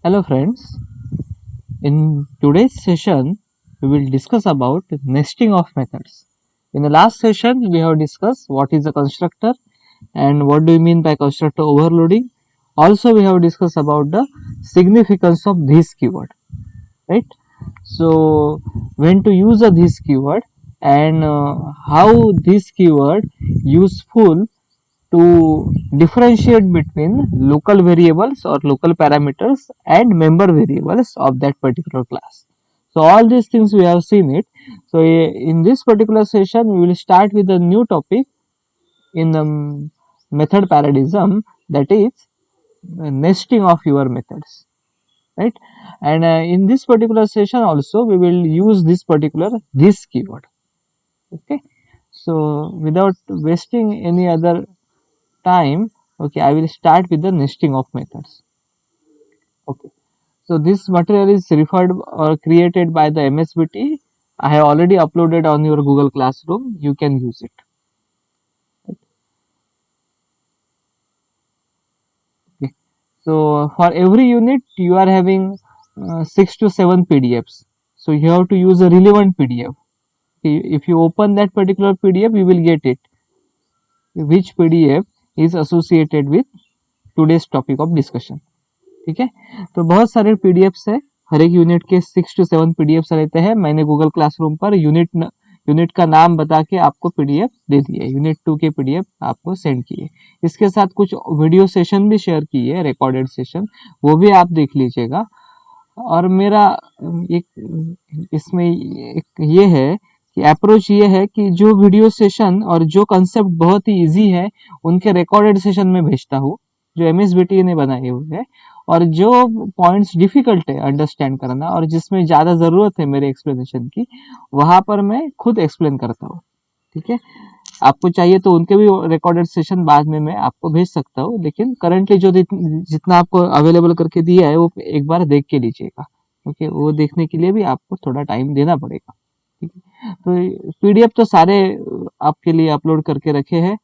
Hello friends, in today's session we will discuss about nesting of methods. In the last session we have discussed what is a constructor and what do you mean by constructor overloading. Also we have discussed about the significance of this keyword, right? So when to use a this keyword and how this keyword useful to differentiate between local variables or local parameters and member variables of that particular class. So all these things we have seen it. So in this particular session we will start with a new topic in the method paradigm, that is nesting of your methods, right? And in this particular session also we will use this particular this keyword. Okay, so without wasting any other time, okay, I will start with the nesting of methods. Okay, so this material is referred or created by the MSBT. I have already uploaded on your Google Classroom. You can use it. Okay. So for every unit you are having 6 to 7 PDFs. So you have to use a relevant PDF. If you open that particular PDF, you will get it. Which PDF is associated with today's topic of discussion. ठीक है, तो बहुत सारे PDFs है, हर एक unit के 6 to 7 PDFs रहते हैं. मैंने गूगल क्लासरूम पर यूनिट का नाम बता के आपको पीडीएफ दे दिए, यूनिट 2 के पीडीएफ आपको सेंड किए. इसके साथ कुछ वीडियो सेशन भी शेयर किए, रिकॉर्डेड सेशन, वो भी आप देख लीजिएगा. और मेरा एक इसमें एक ये है कि अप्रोच ये है कि जो वीडियो सेशन और जो कंसेप्ट बहुत ही इजी है उनके रिकॉर्डेड सेशन में भेजता हूँ, जो एमएसबीटी ने बनाए हुए हैं, और जो पॉइंट्स डिफिकल्ट है अंडरस्टैंड करना और जिसमें ज़्यादा ज़रूरत है मेरे एक्सप्लेनेशन की, वहाँ पर मैं खुद एक्सप्लेन करता हूँ. ठीक है, आपको चाहिए तो उनके भी रिकॉर्डेड सेशन बाद में मैं आपको भेज सकता हूँ, लेकिन करंटली जो जितना आपको अवेलेबल करके दिया है वो एक बार देख के लीजिएगा. ओके, वो देखने के लिए भी आपको थोड़ा टाइम देना पड़ेगा. ठीक है, तो पीडीएफ तो सारे आपके लिए अपलोड करके रखे हैं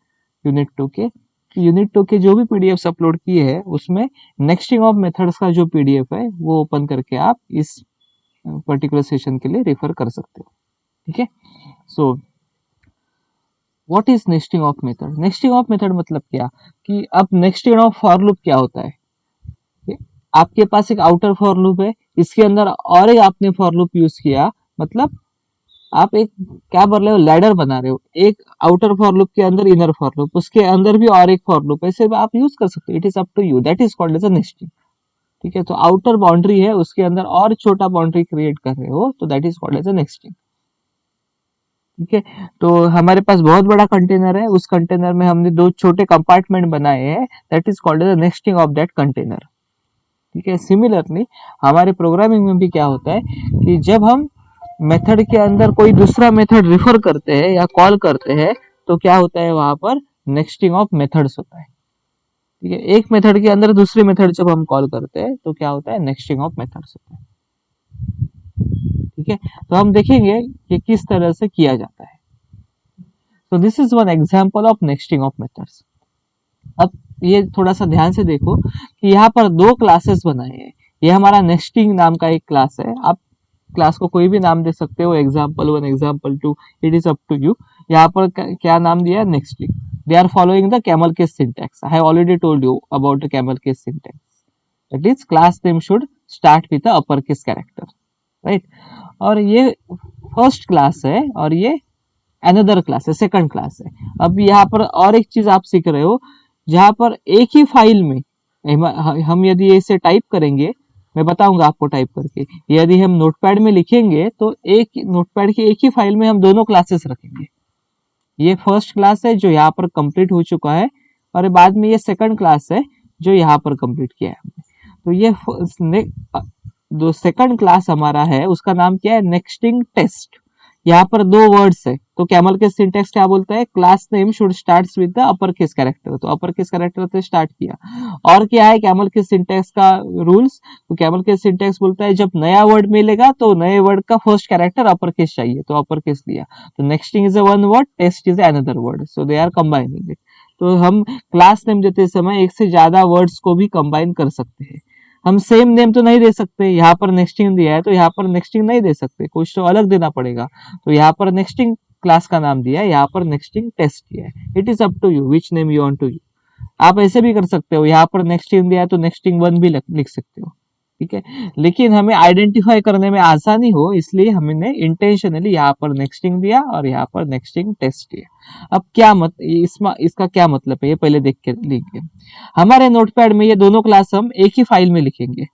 यूनिट 2 के. यूनिट 2 के जो भी पीडीएफ अपलोड किए हैं उसमें नेक्स्टिंग ऑफ मेथड्स का जो पीडीएफ है वो ओपन करके आप इस पर्टिकुलर सेशन के लिए रेफर कर सकते हो. ठीक है, so what is nesting of method. Nesting of method मतलब क्या, कि अब नेक्स्टिंग ऑफ फॉर लूप क्या होता है. आपके पास एक आउटर फॉर लूप है, इसके अंदर और एक आपने फॉर लूप यूज किया, मतलब आप एक क्या बोल रहे हो, लैडर बना रहे हो. एक आउटर फॉर लूप के अंदर इनर फॉर लूप, उसके अंदर भी और एक फॉर लूप, ऐसे आप यूज कर सकते हो. It is up to you, that is called as a nesting. ठीक है, तो आउटर बाउंड्री है, उसके अंदर और छोटा बाउंड्री क्रिएट कर रहे हो, तो that is called as a nesting. ठीक है, तो हमारे पास बहुत बड़ा कंटेनर है, उस कंटेनर में हमने दो छोटे कंपार्टमेंट बनाए हैं, that is called as nesting of that container. ठीक है, सिमिलरली हमारे प्रोग्रामिंग में भी क्या होता है कि जब हम मेथड के अंदर कोई दूसरा मेथड रिफर करते हैं या कॉल करते हैं, तो क्या होता है, वहां पर नेक्स्टिंग ऑफ मेथड्स होता है. ठीक है, एक मेथड के अंदर दूसरी मेथड जब हम कॉल करते हैं तो क्या होता है, नेक्स्टिंग ऑफ मेथड्स होता है. ठीक है, तो हम देखेंगे कि किस तरह से किया जाता है. तो this is one example of nesting of methods. अब ये थोड़ा सा ध्यान से देखो कि यहाँ पर दो क्लासेस बनाए हैं. ये हमारा नेक्स्टिंग नाम का एक क्लास है. आप क्लास को कोई भी नाम दे सकते हो, example 1, example 2, it is up to you. यहाँ पर क्या नाम दिया है, nesting. They are following the camel case syntax. I have already told you about the camel case syntax. That is class name should start with the upper case character, right. और ये first class है और ये another class है, second class है. अब यहाँ पर और एक चीज आप सीख रहे हो, जहां पर एक ही फाइल में हम यदि इसे टाइप करेंगे, मैं बताऊंगा आपको टाइप करके, यदि हम नोटपैड में लिखेंगे तो एक नोटपैड की एक ही फाइल में हम दोनों क्लासेस रखेंगे. ये फर्स्ट क्लास है जो यहाँ पर कंप्लीट हो चुका है, और बाद में ये सेकंड क्लास है जो यहाँ पर कंप्लीट किया है हमने. तो ये जो सेकंड क्लास हमारा है उसका नाम क्या है, नेक्स्टिंग टेस्ट. यहाँ पर दो वर्ड्स है, तो कैमल केस सिंटैक्स क्या बोलता है, class name should starts with the upper case character. तो अपर केस कैरेक्टर से स्टार्ट किया. और क्या है कैमल केस सिंटैक्स का रूल्स, तो कैमल केस सिंटैक्स बोलता है जब नया वर्ड मिलेगा तो नए वर्ड का फर्स्ट कैरेक्टर अपर केस चाहिए, तो अपर केस दिया. तो nesting is a one word, test is another word, so they are combining it. तो हम क्लास नेम देते समय एक से ज्यादा वर्ड्स को भी कंबाइन कर सकते हैं. हम सेम नेम तो नहीं दे सकते, यहाँ पर नेक्स्टिंग दिया है तो यहाँ पर नेक्स्टिंग नहीं दे सकते, कुछ तो अलग देना पड़ेगा। तो यहाँ पर नेक्स्टिंग क्लास का नाम दिया है, यहाँ पर नेक्स्टिंग टेस्ट दिया है। It is up to you which name you want to use. आप ऐसे भी कर सकते हो, यहाँ पर नेक्स्टिंग दिया है तो नेक्स्टिंग 1 भी लिख सकते हो, ठीक है। लेकिन हमें आइडेंटिफाई करने में आसानी हो इसलिए हमने इंटेंशनली यहाँ पर नेक्स्टिंग दिया और यहाँ पर नेक्स्टिंग टेस्ट दिया। अब क्या इसका क्या मतलब है ये पहले देख के लिखिए। हमारे नोटपैड में ये दोनों क्लास हम एक ही फाइल में लिखेंगे,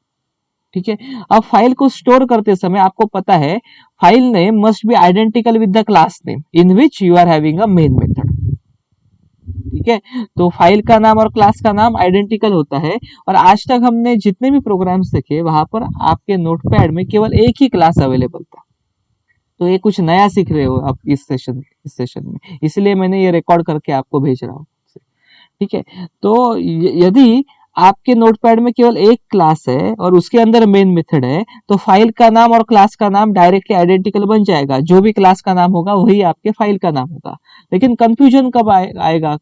ठीक है। अब फाइल को स्टोर करते समय आपको पता है file name must be identical with the class name in which you are having a main method, ठीक है। तो फाइल का नाम और क्लास का नाम आइडेंटिकल होता है। और आज तक हमने जितने भी प्रोग्राम्स देखे वहां पर आपके नोटपैड में केवल एक ही क्लास अवेलेबल था। तो ये कुछ नया सीख रहे हो आप इस सेशन में, इसलिए मैंने ये रिकॉर्ड करके आपको भेज रहा हूँ, ठीक है। तो यदि आपके नोटपैड में केवल एक क्लास है और उसके अंदर मेन मेथड है तो फाइल का नाम और क्लास का नाम डायरेक्टली आइडेंटिकल बन जाएगा, जो भी क्लास का नाम होगा वही आपके फाइल का नाम होगा। लेकिन कंफ्यूजन कब आएगा,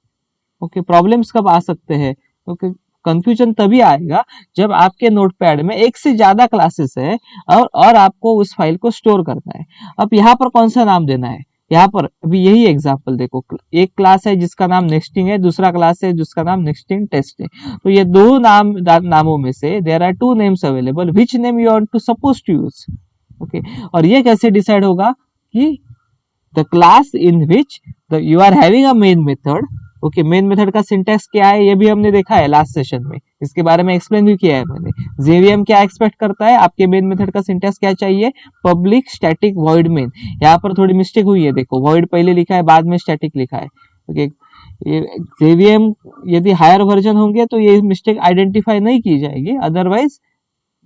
ओके, प्रॉब्लम्स कब आ सकते हैं, ओके, कंफ्यूजन तभी आएगा जब आपके नोटपैड में एक से ज्यादा क्लासेस है और आपको उस फाइल को स्टोर करना है। अब यहाँ पर कौन सा नाम देना है, यहाँ पर अभी यही एग्जांपल देखो, एक क्लास है जिसका नाम नेक्स्टिंग है, दूसरा क्लास है जिसका नाम नेक्स्टिंग टेस्ट है। तो ये दो नामों में से there are two names available, which name you want to suppose to use, okay. और ये कैसे डिसाइड होगा कि the class in which you are having a main method, okay. Main method का सिंटैक्स क्या है ये भी हमने देखा है लास्ट सेशन में, इसके बारे में एक्सप्लेन भी किया है मैंने। जेवीएम क्या एक्सपेक्ट करता है, आपके मेन मेथड का सिंटैक्स क्या चाहिए, पब्लिक स्टैटिक वॉइड मेन। यहाँ पर थोड़ी मिस्टेक हुई है, देखो वॉइड पहले लिखा है बाद में स्टैटिक लिखा है, ओके। ये जेवीएम यदि हायर वर्जन होंगे तो ये मिस्टेक आइडेंटिफाई नहीं की जाएगी, otherwise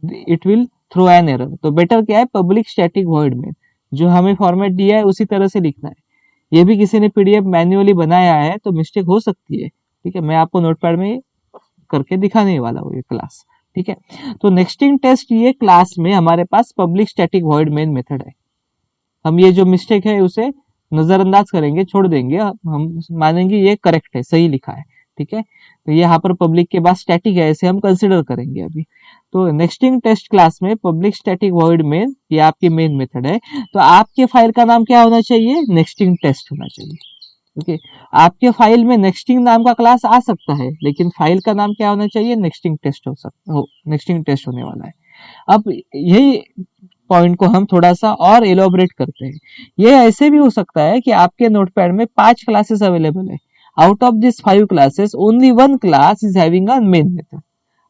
it will throw an error. तो बेटर क्या है, पब्लिक स्टैटिक वॉइड मेन, जो हमें फॉर्मेट दिया है उसी तरह से लिखना है। ये भी किसी ने पीडीएफ मैन्युअली बनाया है तो मिस्टेक हो सकती है, ठीक है। मैं आपको नोटपैड में करके दिखाने वाला हूँ ये क्लास, ठीक है। तो नेक्स्टिंग टेस्ट ये क्लास में हमारे पास public static void main method है। हम ये जो मिस्टेक है उसे नजरअंदाज करेंगे, छोड़ देंगे, हम मानेंगे ये करेक्ट है, सही लिखा है, ठीक है। तो यहाँ पर पब्लिक के बाद स्टैटिक है, ऐसे हम कंसिडर करेंगे अभी। तो नेक्स्टिंग टेस्ट क्लास में पब्लिक स्टैटिक वॉइड मेन ये आपकी मेन मेथड है। तो आपके फाइल का नाम क्या होना चाहिए, नेक्स्टिंग टेस्ट होना चाहिए, ओके। आपके फाइल में नेक्स्टिंग नाम का क्लास आ सकता है लेकिन फाइल का नाम क्या होना चाहिए, नेक्स्टिंग टेस्ट नेक्स्टिंग टेस्ट होने वाला है। अब यही पॉइंट को हम थोड़ा सा और एलोबरेट करते हैं। ये ऐसे भी हो सकता है कि आपके नोटपैड में 5 क्लासेस अवेलेबल है, out of this 5 classes only 1 class is having a main method.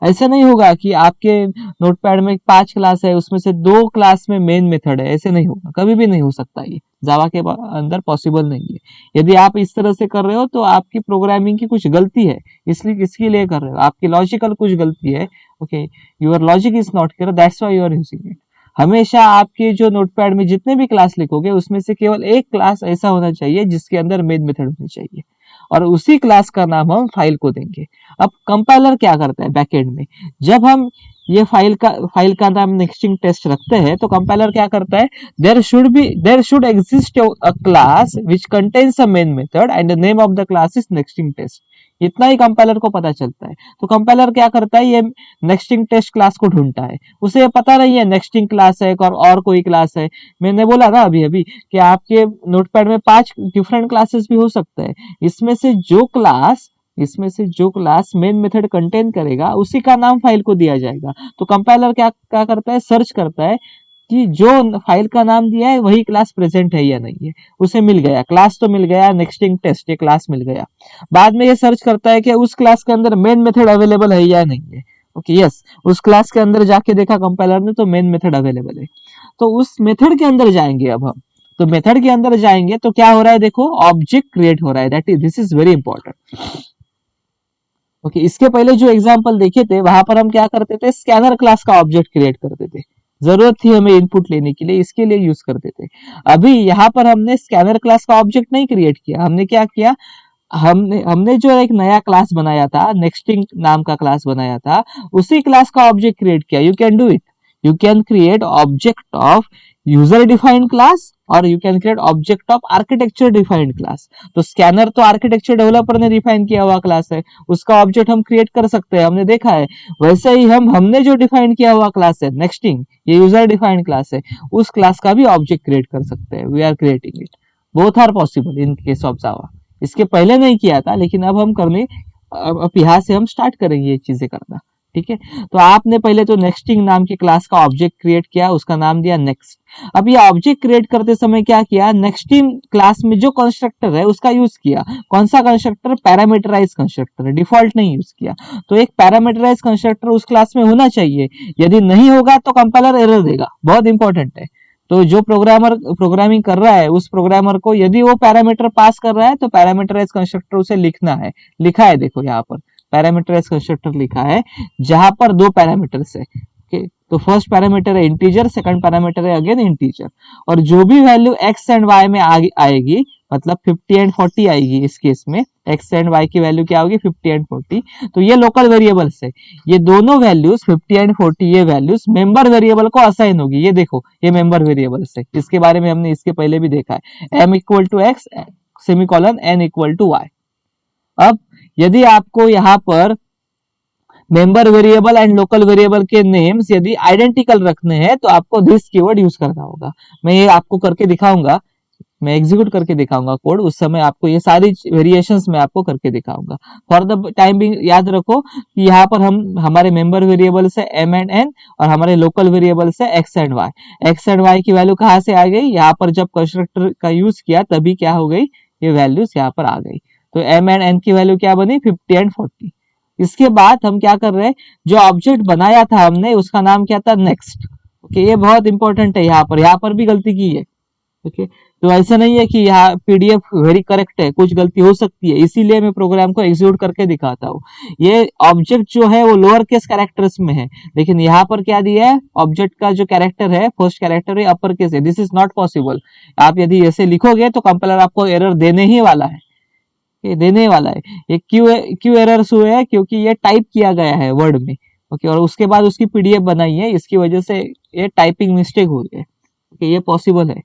ऐसा नहीं होगा कि आपके नोटपैड में 5 क्लास है उसमें से 2 क्लास में मेन मेथड है, ऐसे नहीं होगा, कभी भी नहीं हो सकता, ये जावा के अंदर पॉसिबल नहीं है। यदि आप इस तरह से कर रहे हो तो आपकी प्रोग्रामिंग की कुछ गलती है, इसलिए इसके लिए कर रहे हो, आपकी लॉजिकल कुछ गलती है, okay. Your logic is not clear, that's why you are using it. हमेशा आपके जो नोटपैड में जितने भी क्लास लिखोगे उसमें से केवल एक क्लास ऐसा होना चाहिए जिसके अंदर मेन मेथड होनी चाहिए और उसी क्लास का नाम हम फाइल को देंगे। अब कंपाइलर क्या करता है बैकएंड में, जब हम ये फाइल का नाम नेक्स्टिंग टेस्ट रखते हैं तो कंपाइलर क्या करता है, there should exist a class which contains a main method and the name of the class is nesting test. इतना ही कंपाइलर को पता चलता है। तो कंपाइलर क्या करता है, ये नेक्स्टिंग टेस्ट क्लास को ढूंढता है, उसे पता नहीं है नेक्स्टिंग क्लास है और कोई क्लास है। मैंने बोला ना अभी अभी कि आपके नोटपैड में 5 डिफरेंट क्लासेस भी हो सकते हैं, इसमें से जो क्लास मेन मेथड कंटेन करेगा उसी का नाम फाइल को दिया जाएगा। तो कंपाइलर क्या करता है, सर्च करता है कि जो फाइल का नाम दिया है वही क्लास प्रेजेंट है या नहीं है। उसे मिल गया, क्लास तो मिल गया, नेक्स्टिंग टेस्ट ये क्लास मिल गया। बाद में ये सर्च करता है कि उस क्लास के अंदर मेन मेथड अवेलेबल है या नहीं है, ओके। यस, उस क्लास के अंदर जाके देखा कंपाइलर ने तो मेन मेथड अवेलेबल है। तो उस मेथड के अंदर जाएंगे अब हम, तो मेथड के अंदर जाएंगे तो क्या हो रहा है, देखो ऑब्जेक्ट क्रिएट हो रहा है, this is very important, okay. इसके पहले जो एग्जांपल देखे थे वहां पर हम क्या करते थे, स्कैनर क्लास का ऑब्जेक्ट क्रिएट करते थे, जरूरत थी हमें इनपुट लेने के लिए, इसके लिए यूज करते थे। अभी यहाँ पर हमने स्कैनर क्लास का ऑब्जेक्ट नहीं क्रिएट किया, हमने क्या किया, हमने जो एक नया क्लास बनाया था, नेक्स्टिंग नाम का क्लास बनाया था, उसी क्लास का ऑब्जेक्ट क्रिएट किया। You can do it, you can create object of user defined class और you can create object of architecture defined class. तो स्कैनर तो आर्किटेक्चर डेवलपर ने डिफाइन किया हुआ क्लास है, उसका ऑब्जेक्ट हम क्रिएट कर सकते हैं, हमने देखा है। वैसे ही हमने जो डिफाइन किया हुआ क्लास है नेक्स्टिंग, ये यूजर डिफाइंड क्लास है, उस क्लास का भी ऑब्जेक्ट क्रिएट कर सकते हैं। We are creating it, both are possible in case of Java. इसके पहले नहीं किया था, लेकिन अब हम करने, अब यहाँ से हम स्टार्ट करेंगे ये चीजें करना। ठीक है, तो आपने पहले तो नेक्स्टिंग नाम की क्लास का ऑब्जेक्ट क्रिएट किया, उसका नाम दिया नेक्स्ट। अब ये ऑब्जेक्ट क्रिएट करते समय क्या किया, नेक्स्टिंग क्लास में जो कंस्ट्रक्टर है उसका यूज किया। कौन सा कंस्ट्रक्टर, पैरामीटराइज कंस्ट्रक्टर, डिफॉल्ट नहीं यूज किया। तो एक पैरामीटराइज कंस्ट्रक्टर उस क्लास में होना चाहिए, यदि नहीं होगा तो कंपाइलर एरर देगा, बहुत इंपॉर्टेंट है। तो जो प्रोग्रामर प्रोग्रामिंग कर रहा है, उस प्रोग्रामर को यदि वो पैरामीटर पास कर रहा है तो पैरामीटराइज कंस्ट्रक्टर उसे लिखना है। लिखा है, देखो यहाँ पर पैरामीटराइज कंस्ट्रक्टर लिखा है, जहां पर दो पैरामीटर्स है। ओके, तो फर्स्ट पैरामीटर है इंटीजर, सेकंड पैरामीटर है अगेन इंटीजर, और जो भी वैल्यू एक्स एंड वाई में आएगी, मतलब 50 एंड 40 आएगी इस केस में, एक्स एंड वाई की वैल्यू क्या होगी, 50 एंड 40। तो ये लोकल वेरिएबल्स है, ये दोनों वैल्यूज 50 एंड 40, ये वैल्यूज मेंबर वेरिएबल को असाइन होगी। ये देखो, ये मेंबर वेरिएबल्स है, इसके बारे में हमने इसके पहले भी देखा है, m equal to x semicolon n equal to y. अब यदि आपको यहाँ पर member variable and local variable के नेम्स यदि आइडेंटिकल रखने हैं तो आपको दिस कीवर्ड यूज करना होगा। मैं ये आपको करके दिखाऊंगा, मैं एग्जीक्यूट करके दिखाऊंगा कोड, उस समय आपको ये सारी वेरिएशंस मैं आपको करके दिखाऊंगा। फॉर द टाइम बिंग याद रखो कि यहाँ पर हम हमारे मेंबर वेरिएबल से m एंड n और हमारे लोकल वेरिएबल से x and y। x and y की वैल्यू कहाँ से आ गई, यहाँ पर जब कंस्ट्रक्टर का यूज किया तभी क्या हो गई, ये वैल्यूज यहाँ पर आ गई। तो m एंड n की वैल्यू क्या बनी, 50 एंड 40। इसके बाद हम क्या कर रहे हैं, जो ऑब्जेक्ट बनाया था हमने उसका नाम क्या था, नेक्स्ट। ओके, ये बहुत इंपॉर्टेंट है, यहाँ पर भी गलती की है। ओके, तो ऐसा नहीं है कि यहाँ पीडीएफ वेरी करेक्ट है, कुछ गलती हो सकती है, इसीलिए मैं प्रोग्राम को एग्जीक्यूट करके दिखाता हूँ। ये ऑब्जेक्ट जो है वो लोअर केस कैरेक्टर्स में है, लेकिन यहाँ पर क्या दिया है, ऑब्जेक्ट का जो कैरेक्टर है, फर्स्ट कैरेक्टर है अपर केस है। This is not possible. आप यदि ऐसे लिखोगे तो कंपाइलर आपको एरर देने ही वाला है, देने वाला है। ये क्यों एरर्स हुए हैं, क्योंकि ये टाइप किया गया है वर्ड में। ओके, और उसके बाद उसकी पीडीएफ बनाई है, इसकी वजह से ये टाइपिंग मिस्टेक हुई है। ओके, ये पॉसिबल है।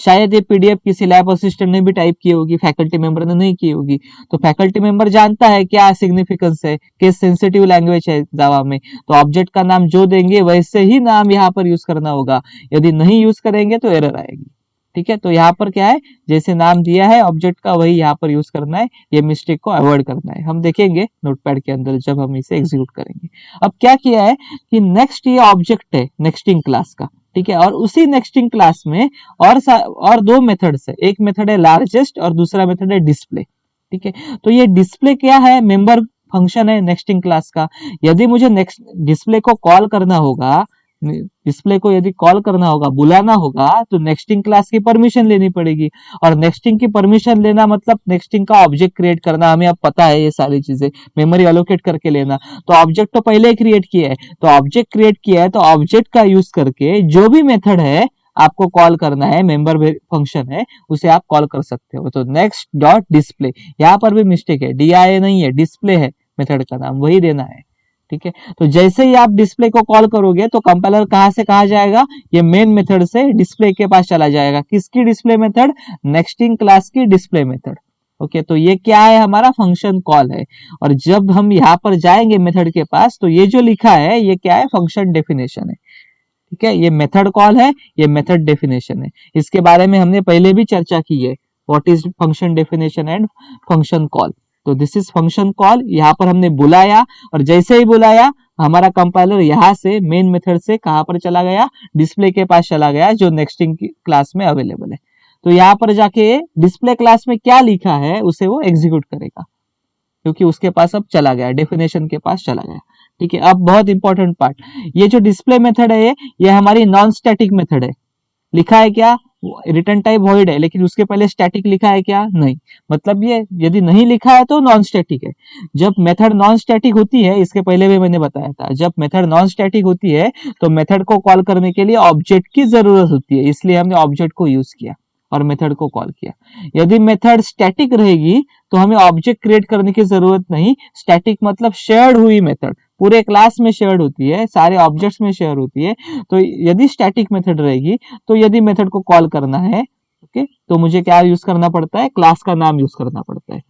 शायद ये पीडीएफ किसी लैब असिस्टेंट ने भी टाइप की होगी, फैकल्टी मेंबर ने नहीं की होगी। तो फैकल्टी मेंबर जानता है क्या सिग्निफिकेंस है, केस सेंसिटिव लैंग्वेज है जावा में, तो ऑब्जेक्ट का नाम जो देंगे वैसे ही नाम यहाँ पर यूज करना होगा। यदि नहीं यूज करेंगे तो एरर आएगी। ठीक है, तो यहाँ पर क्या है, जैसे नाम दिया है ऑब्जेक्ट का वही यहाँ पर यूज करना है, ये मिस्टेक को अवॉइड करना है। हम देखेंगे नोटपैड के अंदर जब हम इसे एग्जीक्यूट करेंगे। अब क्या किया है कि नेक्स्ट ये ऑब्जेक्ट है नेक्स्टिंग क्लास का, ठीक है, और उसी नेक्स्टिंग क्लास में और दो मेथड्स है, एक मेथड है लार्जेस्ट और दूसरा मेथड है डिस्प्ले। ठीक है, तो ये डिस्प्ले क्या है, मेंबर फंक्शन है नेक्स्टिंग क्लास का। यदि मुझे नेक्स्ट डिस्प्ले को कॉल करना होगा, डिस्प्ले को यदि कॉल करना होगा, बुलाना होगा, तो नेक्स्टिंग क्लास की परमिशन लेनी पड़ेगी। और नेक्स्टिंग की परमिशन लेना मतलब नेक्स्टिंग का ऑब्जेक्ट क्रिएट करना, हमें अब पता है ये सारी चीजें, मेमोरी एलोकेट करके लेना। तो ऑब्जेक्ट तो पहले ही क्रिएट किया है, तो ऑब्जेक्ट क्रिएट किया है तो ऑब्जेक्ट का यूज करके जो भी मेथड है आपको कॉल करना है, मेंबर फंक्शन है, उसे आप कॉल कर सकते हो। तो नेक्स्ट डॉट डिस्प्ले, यहाँ पर भी मिस्टेक है, DIA नहीं है, डिस्प्ले है मेथड का नाम, वही देना है। ठीक है, तो जैसे ही आप डिस्प्ले को कॉल करोगे तो कंपाइलर कहां से कहा जाएगा, ये मेन मेथड से डिस्प्ले के पास चला जाएगा। किसकी डिस्प्ले मेथड, नेक्स्टिंग क्लास की डिस्प्ले मेथड। ओके, तो ये क्या है, हमारा फंक्शन कॉल है। और जब हम यहाँ पर जाएंगे मेथड के पास तो ये जो लिखा है ये क्या है, फंक्शन डेफिनेशन है। ठीक है, ये मेथड कॉल है, ये मेथड डेफिनेशन है। इसके बारे में हमने पहले भी चर्चा की है, what is function definition and function call. तो दिस इज फंक्शन कॉल, यहाँ पर हमने बुलाया और जैसे ही बुलाया हमारा कंपाइलर यहाँ से मेन मेथड से कहां पर चला गया, डिस्प्ले के पास चला गया जो नेक्स्टिंग क्लास में अवेलेबल है। तो यहाँ पर जाके डिस्प्ले क्लास में क्या लिखा है उसे वो एग्जीक्यूट करेगा, क्योंकि उसके पास अब चला गया, डेफिनेशन के पास चला गया। ठीक है, अब बहुत इंपॉर्टेंट पार्ट, ये जो डिस्प्ले मेथड है ये हमारी नॉन स्टैटिक मेथड है। लिखा है क्या, रिटर्न टाइप वॉइड है, लेकिन उसके पहले स्टैटिक लिखा है क्या, नहीं। मतलब ये यदि नहीं लिखा है तो नॉन स्टैटिक है। जब मेथड नॉन स्टैटिक होती है, इसके पहले भी मैंने बताया था, जब मेथड नॉन स्टैटिक होती है तो मेथड को कॉल करने के लिए ऑब्जेक्ट की जरूरत होती है, इसलिए हमने ऑब्जेक्ट को यूज किया और मेथड को कॉल किया। यदि मेथड स्टैटिक रहेगी तो हमें ऑब्जेक्ट क्रिएट करने की जरूरत नहीं। स्टैटिक मतलब शेयर्ड हुई मेथड, पूरे क्लास में शेयर होती है, सारे ऑब्जेक्ट्स में शेयर होती है। तो यदि स्टैटिक मेथड रहेगी तो यदि मेथड को कॉल करना है, ओके, तो मुझे क्या यूज करना पड़ता है, क्लास का नाम यूज करना पड़ता है।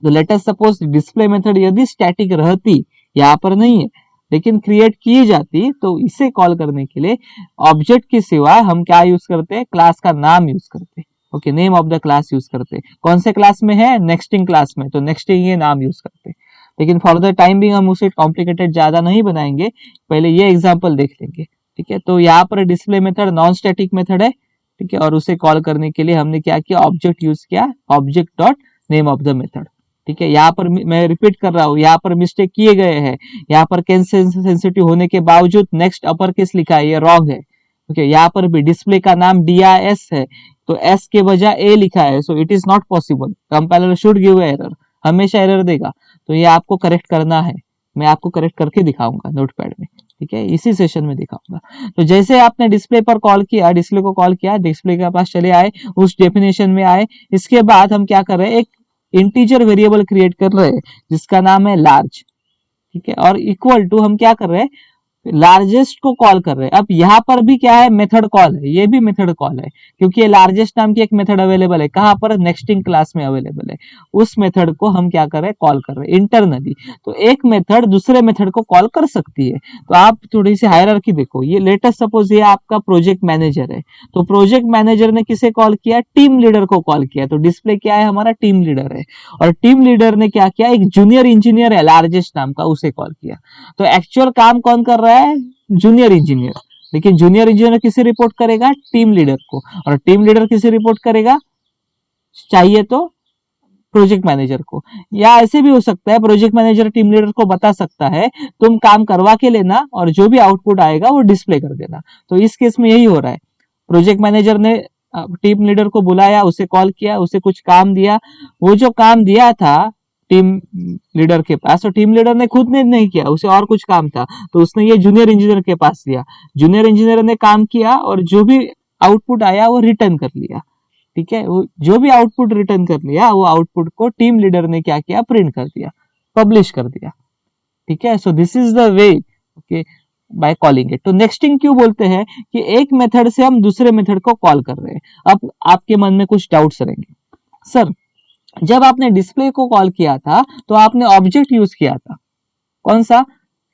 तो let us suppose display method यदि स्टैटिक रहती, यहाँ पर नहीं है लेकिन क्रिएट की जाती, तो इसे कॉल करने के लिए ऑब्जेक्ट के सिवा हम क्या यूज करते हैं, क्लास का नाम यूज करते हैं। Okay, name of the class use करते हैं। कौन से क्लास में है, नेक्स्टिंग क्लास में, तो नेक्स्टिंग ये नाम यूज करते हैं। लेकिन फॉर द टाइम बिंग हम उसे कॉम्प्लिकेटेड ज्यादा नहीं बनाएंगे, पहले ये एग्जांपल देख लेंगे। ठीक है, तो यहाँ पर display method non static method है। ठीक है, और उसे कॉल करने के लिए हमने क्या किया, ऑब्जेक्ट यूज किया, object dot name of the method. ठीक है, यहाँ पर मैं रिपीट कर रहा हूँ, यहाँ पर मिस्टेक किए गए हैं। यहाँ पर केस सेंसिटिव होने के बावजूद नेक्स्ट अपर केस लिखा है, ये रॉन्ग है। ओके, यहाँ पर भी डिस्प्ले का नाम DIS है तो S के बजाय A लिखा है, सो it is not possible. Compiler should give error, हमेशा एरर देगा। तो ये आपको करेक्ट करना है, मैं आपको करेक्ट करके दिखाऊंगा नोटपैड में। ठीक है, इसी सेशन में दिखाऊंगा। तो जैसे आपने डिस्प्ले पर कॉल किया, डिस्प्ले को कॉल किया, डिस्प्ले के पास चले आए, उस डेफिनेशन में आए, इसके बाद हम क्या कर रहे हैं, एक इंटीजर वेरिएबल क्रिएट कर रहे हैं जिसका नाम है लार्ज। ठीक है, और इक्वल टू हम क्या कर रहे हैं, लार्जेस्ट को कॉल कर रहे हैं। अब यहाँ पर भी क्या है, मेथड कॉल है, ये भी मेथड कॉल है, क्योंकि ये लार्जेस्ट नाम की एक मेथड अवेलेबल है। कहां पर, नेक्स्टिंग क्लास में अवेलेबल है। उस मेथड को हम क्या कर रहे हैं, कॉल कर रहे हैं इंटरनली। तो एक मेथड दूसरे मेथड को कॉल कर सकती है। तो आप थोड़ी सी हायरार्की देखो, ये लेटेस्ट सपोज ये आपका प्रोजेक्ट मैनेजर है, तो प्रोजेक्ट मैनेजर ने किसे कॉल किया, टीम लीडर को कॉल किया। तो डिस्प्ले क्या है, हमारा टीम लीडर है। और टीम लीडर ने क्या किया, एक जूनियर इंजीनियर है लार्जेस्ट नाम का, उसे कॉल किया। तो एक्चुअल काम कौन कर रहा है, जूनियर इंजीनियर। लेकिन जूनियर इंजीनियर किसे रिपोर्ट करेगा, टीम लीडर को। और टीम लीडर किसे रिपोर्ट करेगा, चाहिए तो प्रोजेक्ट मैनेजर को। या ऐसे भी हो सकता है, प्रोजेक्ट मैनेजर टीम लीडर को बता सकता है तुम काम करवा के लेना और जो भी आउटपुट आएगा वो डिस्प्ले कर देना। तो इस केस में यही हो रहा है, प्रोजेक्ट मैनेजर ने टीम लीडर को बुलाया, उसे कॉल किया, उसे कुछ काम दिया। वो जो काम दिया था टीम लीडर के पास, तो टीम लीडर ने खुद ने नहीं किया, उसे और कुछ काम था, तो उसने ये जूनियर इंजीनियर के पास दिया। जूनियर इंजीनियर ने काम किया और जो भी आउटपुट आया वो रिटर्न कर लिया। ठीक है, वो जो भी आउटपुट रिटर्न कर लिया, वो आउटपुट को टीम लीडर ने क्या किया, प्रिंट कर दिया, पब्लिश कर दिया। ठीक है, so this is the way, okay, by calling it. तो नेक्स्टिंग क्यों बोलते हैं, कि एक मेथड से हम दूसरे मेथड को कॉल कर रहे हैं। अब आपके मन में कुछ डाउट्स रहेंगे, सर जब आपने डिस्प्ले को कॉल किया था तो आपने ऑब्जेक्ट यूज किया था, कौन सा,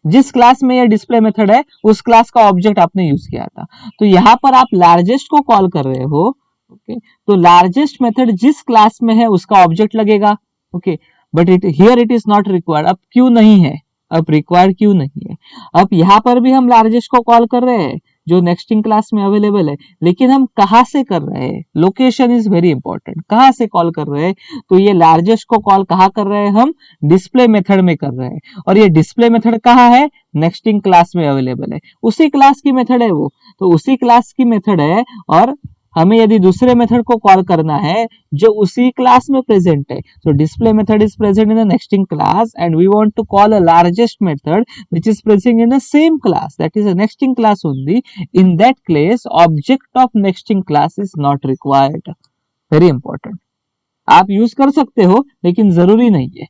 जिस क्लास में ये डिस्प्ले मेथड है उस क्लास का ऑब्जेक्ट आपने यूज किया था। तो यहां पर आप लार्जेस्ट को कॉल कर रहे हो, ओके, तो लार्जेस्ट मेथड जिस क्लास में है उसका ऑब्जेक्ट लगेगा। Okay, but here it is not required. अब क्यों नहीं है, अब रिक्वायर्ड क्यों नहीं है, अब यहां पर भी हम लार्जेस्ट को कॉल कर रहे हैं जो नेक्स्टिंग क्लास में अवेलेबल है, लेकिन हम कहां से कर रहे हैं, लोकेशन इज वेरी इंपॉर्टेंट, कहां से कॉल कर रहे हैं। तो ये लार्जेस्ट को कॉल कहां कर रहे हैं, हम डिस्प्ले मेथड में कर रहे हैं। और ये डिस्प्ले मेथड कहां है, नेक्स्टिंग क्लास में अवेलेबल है, उसी क्लास की मेथड है वो, तो उसी क्लास की मेथड है। और हमें यदि दूसरे मेथड को कॉल करना है जो उसी क्लास में प्रेजेंट है, so display method is present in the nexting class and we want to call a largest method which is present in the same class, that is a nexting class only. In that case object of nexting class is not required. Very important. आप use कर सकते हो लेकिन जरूरी नहीं है,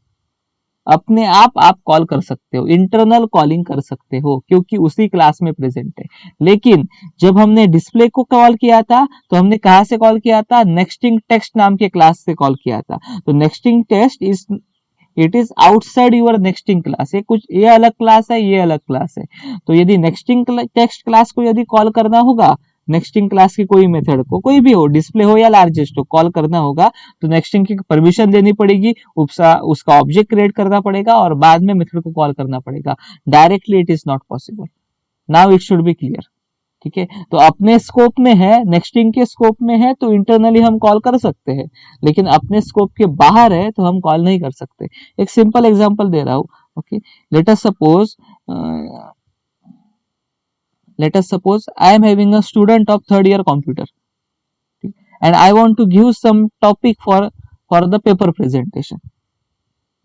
अपने आप कॉल कर सकते हो, इंटरनल कॉलिंग कर सकते हो क्योंकि उसी क्लास में प्रेजेंट है। लेकिन जब हमने डिस्प्ले को कॉल किया था तो हमने कहां से कॉल किया था, नेक्स्टिंग टेक्स्ट नाम के क्लास से कॉल किया था। तो nesting text is it is outside your nesting class, ये कुछ ये अलग क्लास है, ये अलग क्लास है। तो यदि नेक्स्टिंग टेक्स्ट क्लास को यदि कॉल करना होगा, नेक्स्टिंग क्लास की कोई मेथड को, कोई भी हो, डिस्प्ले हो या लार्जेस्ट हो, कॉल करना होगा तो नेक्स्टिंग की परमिशन देनी पड़ेगी, उसका ऑब्जेक्ट क्रिएट करना पड़ेगा और बाद में मेथड को कॉल करना पड़ेगा। Directly it is not possible. Now it should be clear. ठीक है, तो अपने स्कोप में है, नेक्स्टिंग के स्कोप में है तो इंटरनली हम कॉल कर सकते हैं, लेकिन अपने स्कोप के बाहर है तो हम कॉल नहीं कर सकते। एक सिंपल एग्जांपल दे रहा हूं, okay, let us suppose I am having a student of third year computer and I want to give some topic for the paper presentation.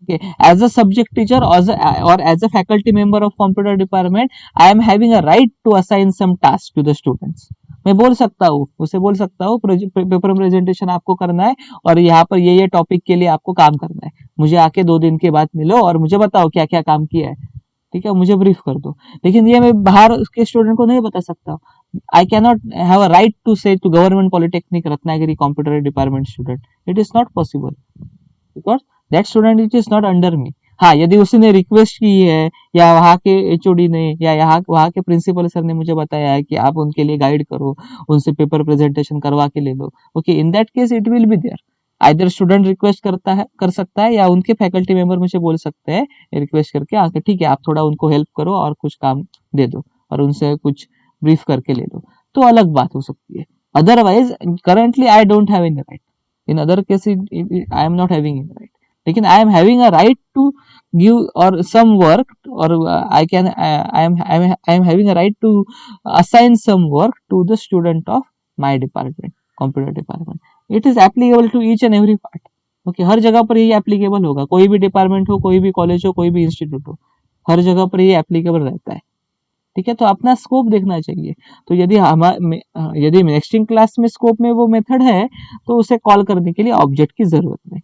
Okay, as a subject teacher or as a faculty member of computer department, I am having a right to assign some tasks to the students. मैं बोल सकता हूँ, उसे बोल सकता हूँ paper presentation आपको करना है और यहाँ पर ये टॉपिक के लिए आपको काम करना है, मुझे आके 2 दिन के बाद मिलो और मुझे बताओ क्या क्या काम किया है। ठीक है, मुझे ब्रीफ कर दो। लेकिन ये मैं बाहर के स्टूडेंट को नहीं बता सकता। I can not have a right to say to government polytechnic Ratnagiri computer department student, it is not possible because that student it is not under me. हाँ, यदि उसी ने रिक्वेस्ट की है या वहाँ के एचओडी ने या यहाँ वहाँ के प्रिंसिपल सर ने मुझे बताया है कि आप उनके लिए गाइड करो, उनसे पेपर प्रेजेंटेशन करवा के ले लो, okay, in that case it will be there. Either student request करता है कर सकता है या उनके फैकल्टी मेंबर मुझे बोल सकते हैं रिक्वेस्ट करके आके, ठीक है आप थोड़ा उनको हेल्प करो और कुछ काम दे दो और उनसे कुछ ब्रीफ करके ले लो, तो अलग बात हो सकती है। Otherwise currently I don't have any right, in other case I am not having any right, लेकिन I am having a right to give or some work or I am having a right to assign some work to the student of my department, computer department. It is applicable to each and every part. Okay, हर जगह पर यही applicable होगा, कोई भी department हो, कोई भी कॉलेज हो, कोई भी इंस्टीट्यूट हो, हर जगह पर ये एप्लीकेबल रहता है। ठीक है, तो अपना स्कोप देखना चाहिए। तो यदि नेक्स्टिंग क्लास में स्कोप में वो मेथड है तो उसे कॉल करने के लिए ऑब्जेक्ट की जरूरत नहीं।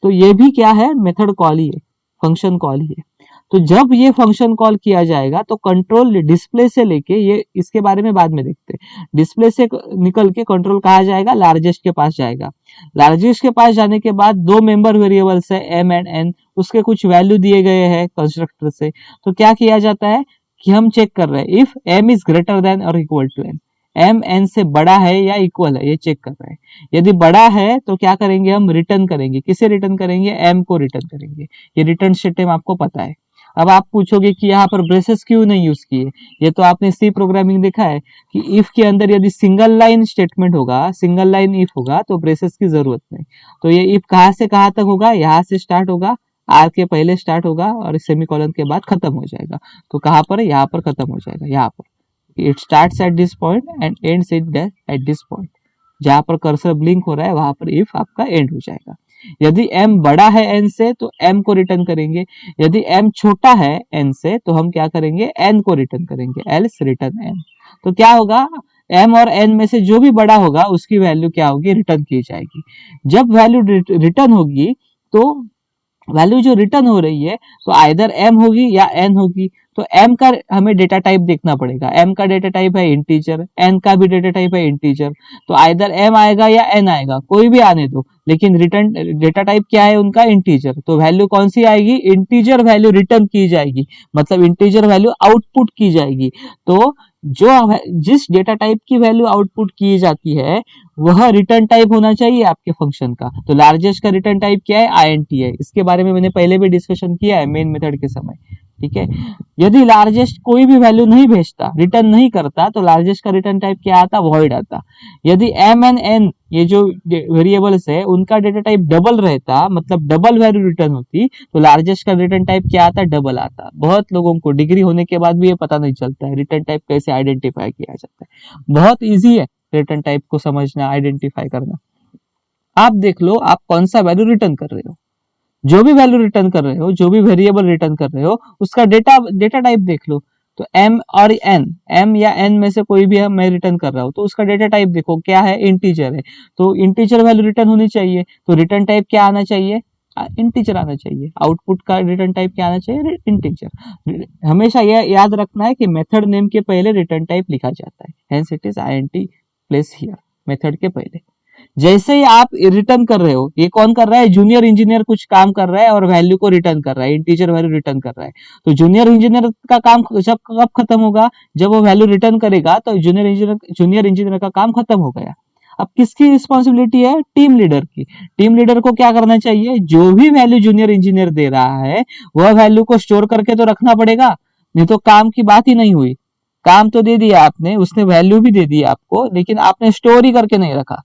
तो ये भी क्या है, मेथड कॉल ही है, फंक्शन कॉल ही है। तो जब ये फंक्शन कॉल किया जाएगा तो कंट्रोल डिस्प्ले से लेके, ये इसके बारे में बाद में देखते हैं, डिस्प्ले से निकल के कंट्रोल कहाँ जाएगा, लार्जेस्ट के पास जाएगा। लार्जेस्ट के पास जाने के बाद दो मेंबर वेरिएबल्स है एम एंड एन, उसके कुछ वैल्यू दिए गए हैं कंस्ट्रक्टर से। तो क्या किया जाता है कि हम चेक कर रहे हैं if M is greater than और equal to N, M N से बड़ा है या इक्वल है, ये चेक कर रहे हैं। यदि बड़ा है तो क्या करेंगे, हम रिटर्न करेंगे। किसे रिटर्न करेंगे, एम को रिटर्न करेंगे। ये रिटर्न स्टेटमेंट आपको पता है। अब आप पूछोगे कि यहाँ पर ब्रेसेस क्यों नहीं यूज किए, ये तो आपने सी प्रोग्रामिंग देखा है कि इफ के अंदर यदि सिंगल लाइन स्टेटमेंट होगा, सिंगल लाइन इफ होगा तो ब्रेसेस की जरूरत नहीं। तो ये इफ कहाँ से कहाँ तक होगा, यहाँ से स्टार्ट होगा, आर के पहले स्टार्ट होगा और सेमीकोलन के बाद खत्म हो जाएगा। तो कहाँ पर, यहाँ पर खत्म हो जाएगा, यहाँ पर it starts at this point and ends at this point। जहां पर कर्सर ब्लिंक हो रहा है वहां पर if आपका एंड हो जाएगा। यदि m बड़ा है n से तो m को रिटर्न करेंगे, यदि m छोटा है n से तो हम क्या करेंगे, n को रिटर्न करेंगे, else रिटर्न n। तो क्या होगा, m और n में से जो भी बड़ा होगा उसकी वैल्यू क्या होगी, रिटर्न की जाएगी। जब वैल्यू रिटर्न होगी तो वैल्यू जो रिटर्न हो रही है तो आइदर m होगी या n होगी। तो m का हमें डेटा टाइप देखना पड़ेगा, m का डेटा टाइप है इंटीजर, n का भी डेटा टाइप है इंटीजर। तो आइदर m आएगा या n आएगा, कोई भी आने दो, लेकिन रिटर्न डेटा टाइप क्या है उनका, इंटीजर। तो वैल्यू कौन सी आएगी, इंटीजर वैल्यू रिटर्न की जाएगी, मतलब इंटीजर वैल्यू आउटपुट की जाएगी। तो जिस डेटा टाइप की वैल्यू आउटपुट की जाती है वह रिटर्न टाइप होना चाहिए आपके फंक्शन का। तो लार्जेस्ट का रिटर्न टाइप क्या है, आईएनटी है। इसके बारे में मैंने पहले भी डिस्कशन किया है मेन मेथड के समय। ठीक है, यदि लार्जेस्ट कोई भी वैल्यू नहीं भेजता, रिटर्न नहीं करता, तो लार्जेस्ट का रिटर्न टाइप क्या आता, वॉइड आता। यदि एम एंड एन ये जो वेरिएबल्स है उनका डेटा टाइप डबल रहता, मतलब डबल वैल्यू रिटर्न होती, तो लार्जेस्ट का रिटर्न टाइप क्या आता, डबल आता। बहुत लोगों को डिग्री होने के बाद भी ये पता नहीं चलता है रिटर्न टाइप कैसे आइडेंटिफाई किया जाता है। बहुत ईजी है रिटर्न टाइप को समझना, आइडेंटिफाई करना। आप देख लो आप कौन सा वैल्यू रिटर्न कर रहे हो, जो भी वैल्यू रिटर्न कर रहे हो, जो भी वेरिएबल रिटर्न कर रहे हो उसका डेटा टाइप देख लो। तो m और n, m या n में से कोई भी मैं रिटर्न कर रहा हूँ तो उसका डेटा टाइप देखो क्या है, इंटीजर है। तो इंटीजर वैल्यू रिटर्न होनी चाहिए, तो रिटर्न टाइप क्या आना चाहिए, इंटीजर आना चाहिए। आउटपुट का रिटर्न टाइप क्या आना चाहिए, इंटीजर। हमेशा यह याद रखना है कि मेथड नेम के पहले रिटर्न टाइप लिखा जाता है, hence it is int place here, method के पहले। जैसे ही आप रिटर्न कर रहे हो, ये कौन कर रहा है, जूनियर इंजीनियर कुछ काम कर रहा है और वैल्यू को रिटर्न कर रहा है, इंटीजर वैल्यू रिटर्न कर रहा है। तो जूनियर इंजीनियर का काम जब कब खत्म होगा, जब वो वैल्यू रिटर्न करेगा तो जूनियर इंजीनियर का काम खत्म हो गया। अब किसकी रिस्पॉन्सिबिलिटी है, टीम लीडर की। टीम लीडर को क्या करना चाहिए, जो भी वैल्यू जूनियर इंजीनियर दे रहा है वह वैल्यू को स्टोर करके तो रखना पड़ेगा, नहीं तो काम की बात ही नहीं हुई। काम तो दे दिया आपने, उसने वैल्यू भी दे दी आपको, लेकिन आपने स्टोर ही करके नहीं रखा।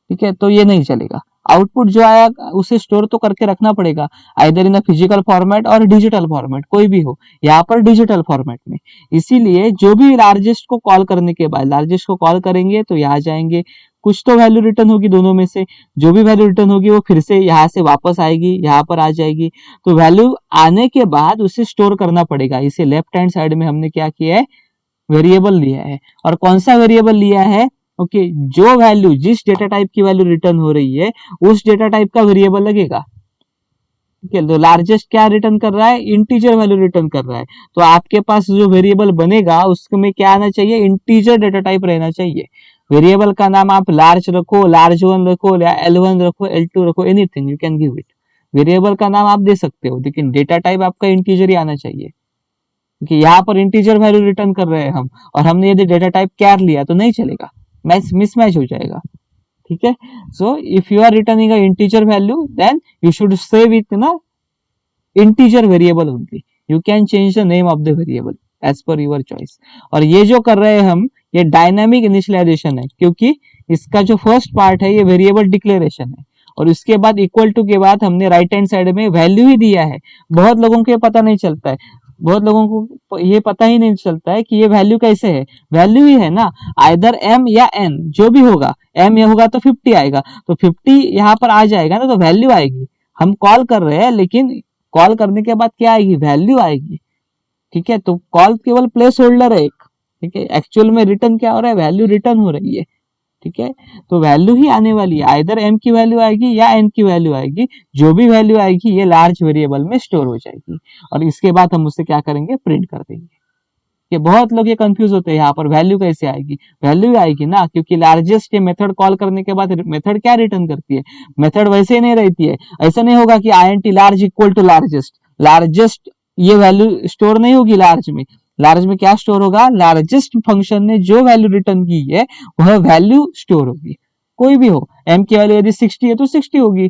ठीक है, तो ये नहीं चलेगा। आउटपुट जो आया उसे स्टोर तो करके रखना पड़ेगा, आइदर इन फिजिकल फॉर्मेट और डिजिटल फॉर्मेट, कोई भी हो, यहाँ पर डिजिटल फॉर्मेट में। इसीलिए जो भी लार्जेस्ट को कॉल करने के बाद, लार्जेस्ट को कॉल करेंगे तो यहाँ जाएंगे, कुछ तो वैल्यू रिटर्न होगी दोनों में से, जो भी वैल्यू रिटर्न होगी वो फिर से यहाँ से वापस आएगी, यहाँ पर आ जाएगी। तो वैल्यू आने के बाद उसे स्टोर करना पड़ेगा। इसे लेफ्ट हैंड साइड में हमने क्या किया है, वेरिएबल लिया है। और कौन सा वेरिएबल लिया है, ओके, जो वैल्यू जिस डेटा टाइप की वैल्यू रिटर्न हो रही है उस डेटा टाइप का वेरिएबल लगेगा। ठीक है, तो लार्जेस्ट क्या रिटर्न कर रहा है, इंटीजर वैल्यू रिटर्न कर रहा है। तो आपके पास जो वेरिएबल बनेगा उसमें क्या आना चाहिए, इंटीजर डेटा टाइप रहना चाहिए। वेरिएबल का नाम आप लार्ज रखो, लार्ज वन रखो, या L1 रखो, L2 रखो, anything you can give it. Variable का नाम आप दे सकते हो, लेकिन डेटा टाइप आपका इंटीजर ही आना चाहिए, क्योंकि यहाँ पर इंटीजर वैल्यू रिटर्न कर रहे हैं हम, और हमने यदि डेटा टाइप कैर लिया तो नहीं चलेगा, मैच मिसमैच हो जाएगा। ठीक है, so if you are returning a integer value then you should save it ना integer variable only. You can change the name of the variable as per your choice. और ये जो कर रहे हैं हम, ये डायनामिक इनिशियलाइजेशन है, क्योंकि इसका जो फर्स्ट पार्ट है ये वेरिएबल डिक्लेरेशन है, और उसके बाद इक्वल टू के बाद हमने राइट हैंड साइड में वैल्यू ही दिया है। बहुत लोगों को ये पता नहीं चलता है, बहुत लोगों को ये पता ही नहीं चलता है कि ये वैल्यू कैसे है, वैल्यू ही है ना, आइदर m या n जो भी होगा, m ये होगा तो 50 आएगा, तो 50 यहाँ पर आ जाएगा ना, तो वैल्यू आएगी। हम कॉल कर रहे हैं, लेकिन कॉल करने के बाद क्या आएगी, वैल्यू आएगी। ठीक है, तो कॉल केवल प्लेस होल्डर है एक। ठीक है, एक्चुअल में रिटर्न क्या हो रहा है, वैल्यू रिटर्न हो रही है। ठीक है, तो वैल्यू ही आने वाली है, आइदर m की वैल्यू आएगी या n की वैल्यू आएगी, जो भी वैल्यू आएगी ये लार्ज वेरिएबल में स्टोर हो जाएगी, और इसके बाद हम उसे क्या करेंगे, प्रिंट कर देंगे। ये बहुत लोग ये कंफ्यूज होते हैं, यहाँ पर वैल्यू कैसे आएगी, वैल्यू आएगी ना, क्योंकि लार्जेस्ट ये मेथड कॉल करने के बाद मेथड क्या रिटर्न करती है, मेथड वैसे ही नहीं रहती है। ऐसा नहीं होगा कि int large equal to largest, largest ये वैल्यू स्टोर नहीं होगी लार्ज में। लार्ज में क्या स्टोर होगा, लार्जेस्ट फंक्शन ने जो वैल्यू रिटर्न की है वह वैल्यू स्टोर होगी, कोई भी हो। m की वैल्यू यदि 60 है तो 60 होगी,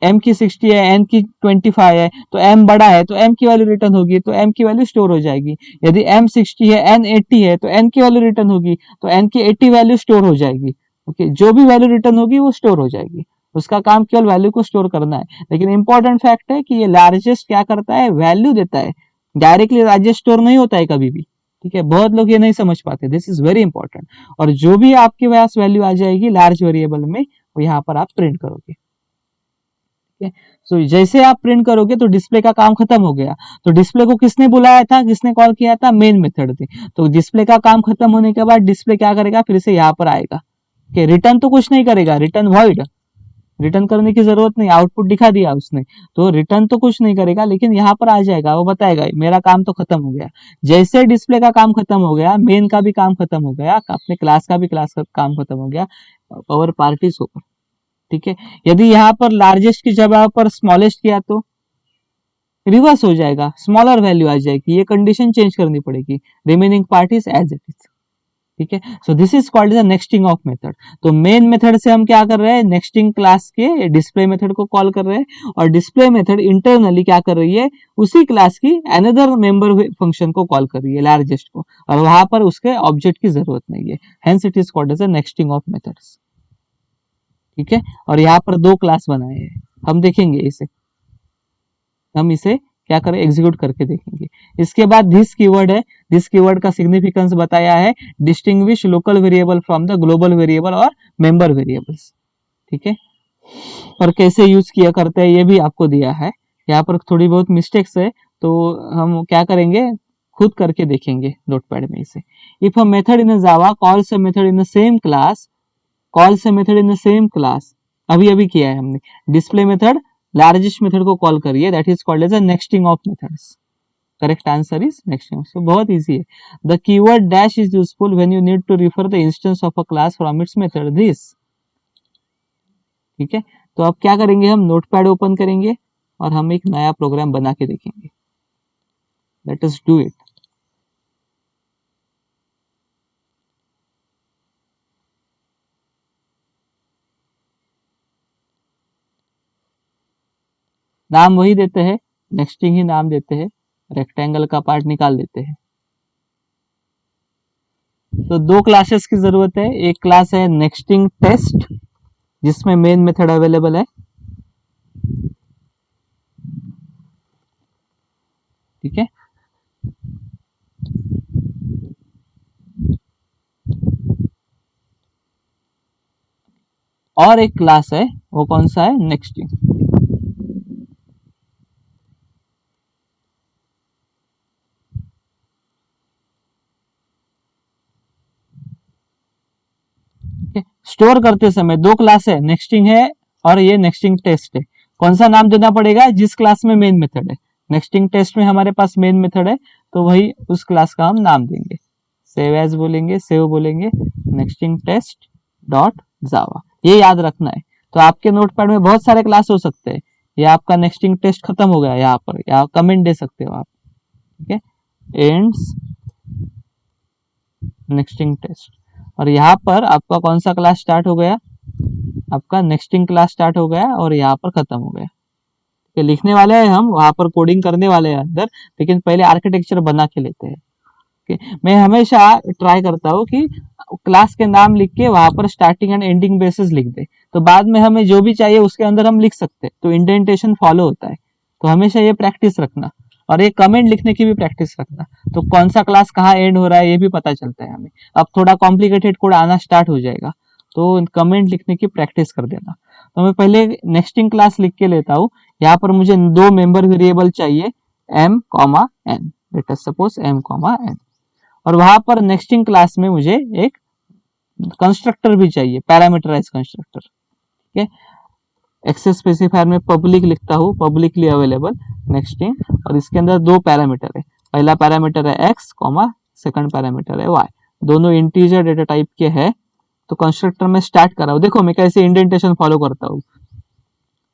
m की 60 है, n की 25 है, तो m बड़ा है तो m की वैल्यू रिटर्न होगी, तो m की वैल्यू स्टोर हो जाएगी। यदि m 60 है, n 80 है, तो n की वैल्यू रिटर्न होगी, तो n की 80 वैल्यू स्टोर हो जाएगी। ओके, जो भी वैल्यू रिटर्न होगी वो स्टोर हो जाएगी, उसका काम केवल वैल्यू को स्टोर करना है। लेकिन इंपॉर्टेंट फैक्ट है कि ये लार्जेस्ट क्या करता है, वैल्यू देता है, डायरेक्टली लार्जेस्ट स्टोर नहीं होता है कभी भी। ठीक है, बहुत लोग ये नहीं समझ पाते, दिस इज वेरी इंपॉर्टेंट। और जो भी आपके पास वैल्यू आ जाएगी लार्ज वेरिएबल में, वो यहाँ पर आप प्रिंट करोगे। सो जैसे आप प्रिंट करोगे तो डिस्प्ले का काम खत्म हो गया। तो डिस्प्ले को किसने बुलाया था, किसने कॉल किया था, मेन मेथड थे। तो डिस्प्ले का काम खत्म होने के बाद डिस्प्ले क्या करेगा, फिर से यहाँ पर आएगा कि रिटर्न तो कुछ नहीं करेगा, रिटर्न वॉइड, रिटर्न करने की जरूरत नहीं, आउटपुट दिखा दिया उसने, तो रिटर्न तो कुछ नहीं करेगा, लेकिन यहाँ पर आ जाएगा, वो बताएगा मेरा काम तो खत्म हो गया। जैसे डिस्प्ले का काम खत्म हो गया, मेन का भी काम खत्म हो गया, अपने क्लास का भी क्लास का काम खत्म हो गया, पावर पार्ट इज ओवर। ठीक है, यदि यहाँ पर लार्जेस्ट की जगह पर स्मॉलेस्ट किया तो रिवर्स हो जाएगा, स्मॉलर वैल्यू आ जाएगी, ये कंडीशन चेंज करनी पड़ेगी, remaining part is as it is. ठीक है, so this is called the nesting of method. तो मेन मेथड से हम क्या कर रहे हैं, नेक्स्टिंग क्लास के डिस्प्ले मेथड को कॉल कर रहे हैं, और डिस्प्ले मेथड इंटरनली क्या कर रही है, उसी क्लास की अनदर मेंबर फंक्शन को कॉल कर रही है, लार्जेस्ट को, और वहां पर उसके ऑब्जेक्ट की जरूरत नहीं है, hence it is called as the nesting of methods. ठीक है, और यहाँ पर दो क्लास बनाए हैं, हम देखेंगे इसे, हम इसे क्या करें, एग्जीक्यूट करके देखेंगे। इसके बाद दिस कीवर्ड है, दिस कीवर्ड का सिग्निफिकेंस बताया है, distinguish local variable from the global variable और मेंबर वेरिएबल्स। ठीक है, और कैसे यूज किया करते हैं ये भी आपको दिया है। यहाँ पर थोड़ी बहुत मिस्टेक्स है, तो हम क्या करेंगे, खुद करके देखेंगे नोटपैड में इसे। If a method in Java calls a method in the same class, calls a method in the same class, अभी अभी किया है हमने, डिस्प्ले मेथड लार्जेस्ट मेथड को कॉल करिए, that is called as a nesting of methods. Correct answer is nesting. So बहुत easy है। The keyword dash is useful when you need to refer the instance of a class from its method this. ठीक है, तो अब क्या करेंगे, हम notepad open करेंगे और हम एक नया प्रोग्राम बना के देखेंगे। Let us do it. नाम वही देते हैं, नेक्स्टिंग ही नाम देते हैं, रेक्टेंगल का पार्ट निकाल देते हैं। तो दो क्लासेस की जरूरत है, एक क्लास है नेक्स्टिंग टेस्ट जिसमें मेन मेथड अवेलेबल है। ठीक है, और एक क्लास है, वो कौन सा है, नेक्स्टिंग। स्टोर करते समय दो क्लास है, नेक्स्टिंग है और ये नेक्स्टिंग टेस्ट है। कौन सा नाम देना पड़ेगा? जिस क्लास में मेन मेथड है। नेक्स्टिंग टेस्ट में हमारे पास मेन मेथड है, तो वही उस क्लास का हम नाम देंगे। सेव एज बोलेंगे, सेव बोलेंगे, नेक्स्टिंग टेस्ट डॉट जावा, ये याद रखना है। तो आपके नोटपैड में बहुत सारे क्लास हो सकते हैं। ये आपका नेक्स्टिंग टेस्ट खत्म हो गया यहाँ पर, या कमेंट दे सकते हो आप, ठीक है, एंड्स नेक्स्टिंग टेस्ट। और यहाँ पर आपका कौन सा क्लास स्टार्ट हो गया? आपका नेक्स्टिंग क्लास स्टार्ट हो गया और यहाँ पर खत्म हो गया। ये लिखने वाले हैं हम, वहां पर कोडिंग करने वाले हैं अंदर, लेकिन पहले आर्किटेक्चर बना के लेते हैं। मैं हमेशा ट्राई करता हूँ कि क्लास के नाम लिख के वहां पर स्टार्टिंग एंड एंडिंग बेसिस लिख दे, तो बाद में हमें जो भी चाहिए उसके अंदर हम लिख सकते हैं, तो इंडेंटेशन फॉलो होता है। तो हमेशा ये प्रैक्टिस रखना, और ये कमेंट लिखने की भी प्रैक्टिस रखना, तो कौन सा क्लास कहाँ एंड हो रहा है ये भी पता चलता है हमें। अब थोड़ा कॉम्प्लिकेटेड कोड आना स्टार्ट हो जाएगा, तो कमेंट लिखने की प्रैक्टिस कर देना। तो मैं पहले नेक्स्टिंग क्लास लिख के लेता हूँ। यहाँ पर मुझे दो मेंबर वेरिएबल चाहिए, m comma n, let us suppose m comma n, और वहां पर नेक्स्टिंग क्लास में मुझे एक कंस्ट्रक्टर भी चाहिए, पैरामीटराइज कंस्ट्रक्टर, ठीक है। एक्सेस स्पेसिफायर में पब्लिक लिखता हूँ, पब्लिकली अवेलेबल नेक्स्टिंग, और इसके अंदर दो पैरामीटर है, पहला पैरामीटर है x कॉमा सेकंड पैरामीटर है y, दोनों इंटीजर डेटा टाइप के है। तो कंस्ट्रक्टर में स्टार्ट कर रहा हूँ, देखो मैं कैसे इंडेंटेशन फॉलो करता हूँ।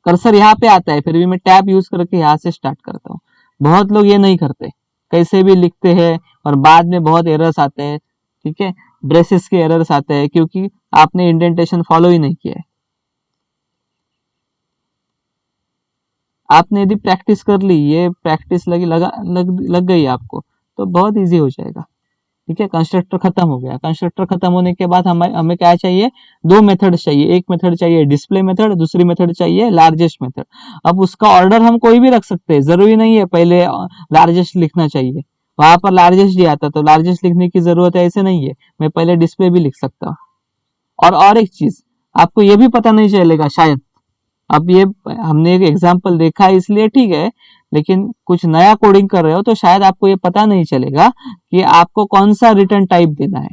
कर्सर यहाँ पे आता है, फिर भी मैं टैब यूज करके यहाँ से स्टार्ट करता हूँ। बहुत लोग ये नहीं करते, कैसे भी लिखते हैं और बाद में बहुत एरर्स आते हैं, ठीक है, ब्रेसेस के एरर्स आते हैं, क्योंकि आपने इंडेंटेशन फॉलो ही नहीं किया है। आपने यदि प्रैक्टिस कर ली, ये प्रैक्टिस लग गई आपको, तो बहुत इजी हो जाएगा, ठीक है। कंस्ट्रक्टर खत्म हो गया। कंस्ट्रक्टर खत्म होने के बाद हमें क्या चाहिए? दो मेथड चाहिए, एक मेथड चाहिए डिस्प्ले मेथड, दूसरी मेथड चाहिए लार्जेस्ट मेथड। अब उसका ऑर्डर हम कोई भी रख सकते हैं, जरूरी नहीं है पहले लार्जेस्ट लिखना चाहिए। वहां पर लार्जेस्ट दिया था तो लार्जेस्ट लिखने की जरूरत है, ऐसे नहीं है, मैं पहले डिस्प्ले भी लिख सकता हूँ। और एक चीज आपको ये भी पता नहीं चलेगा शायद, अब ये हमने एक एग्जाम्पल देखा है इसलिए ठीक है, लेकिन कुछ नया कोडिंग कर रहे हो तो शायद आपको ये पता नहीं चलेगा कि आपको कौन सा रिटर्न टाइप देना है,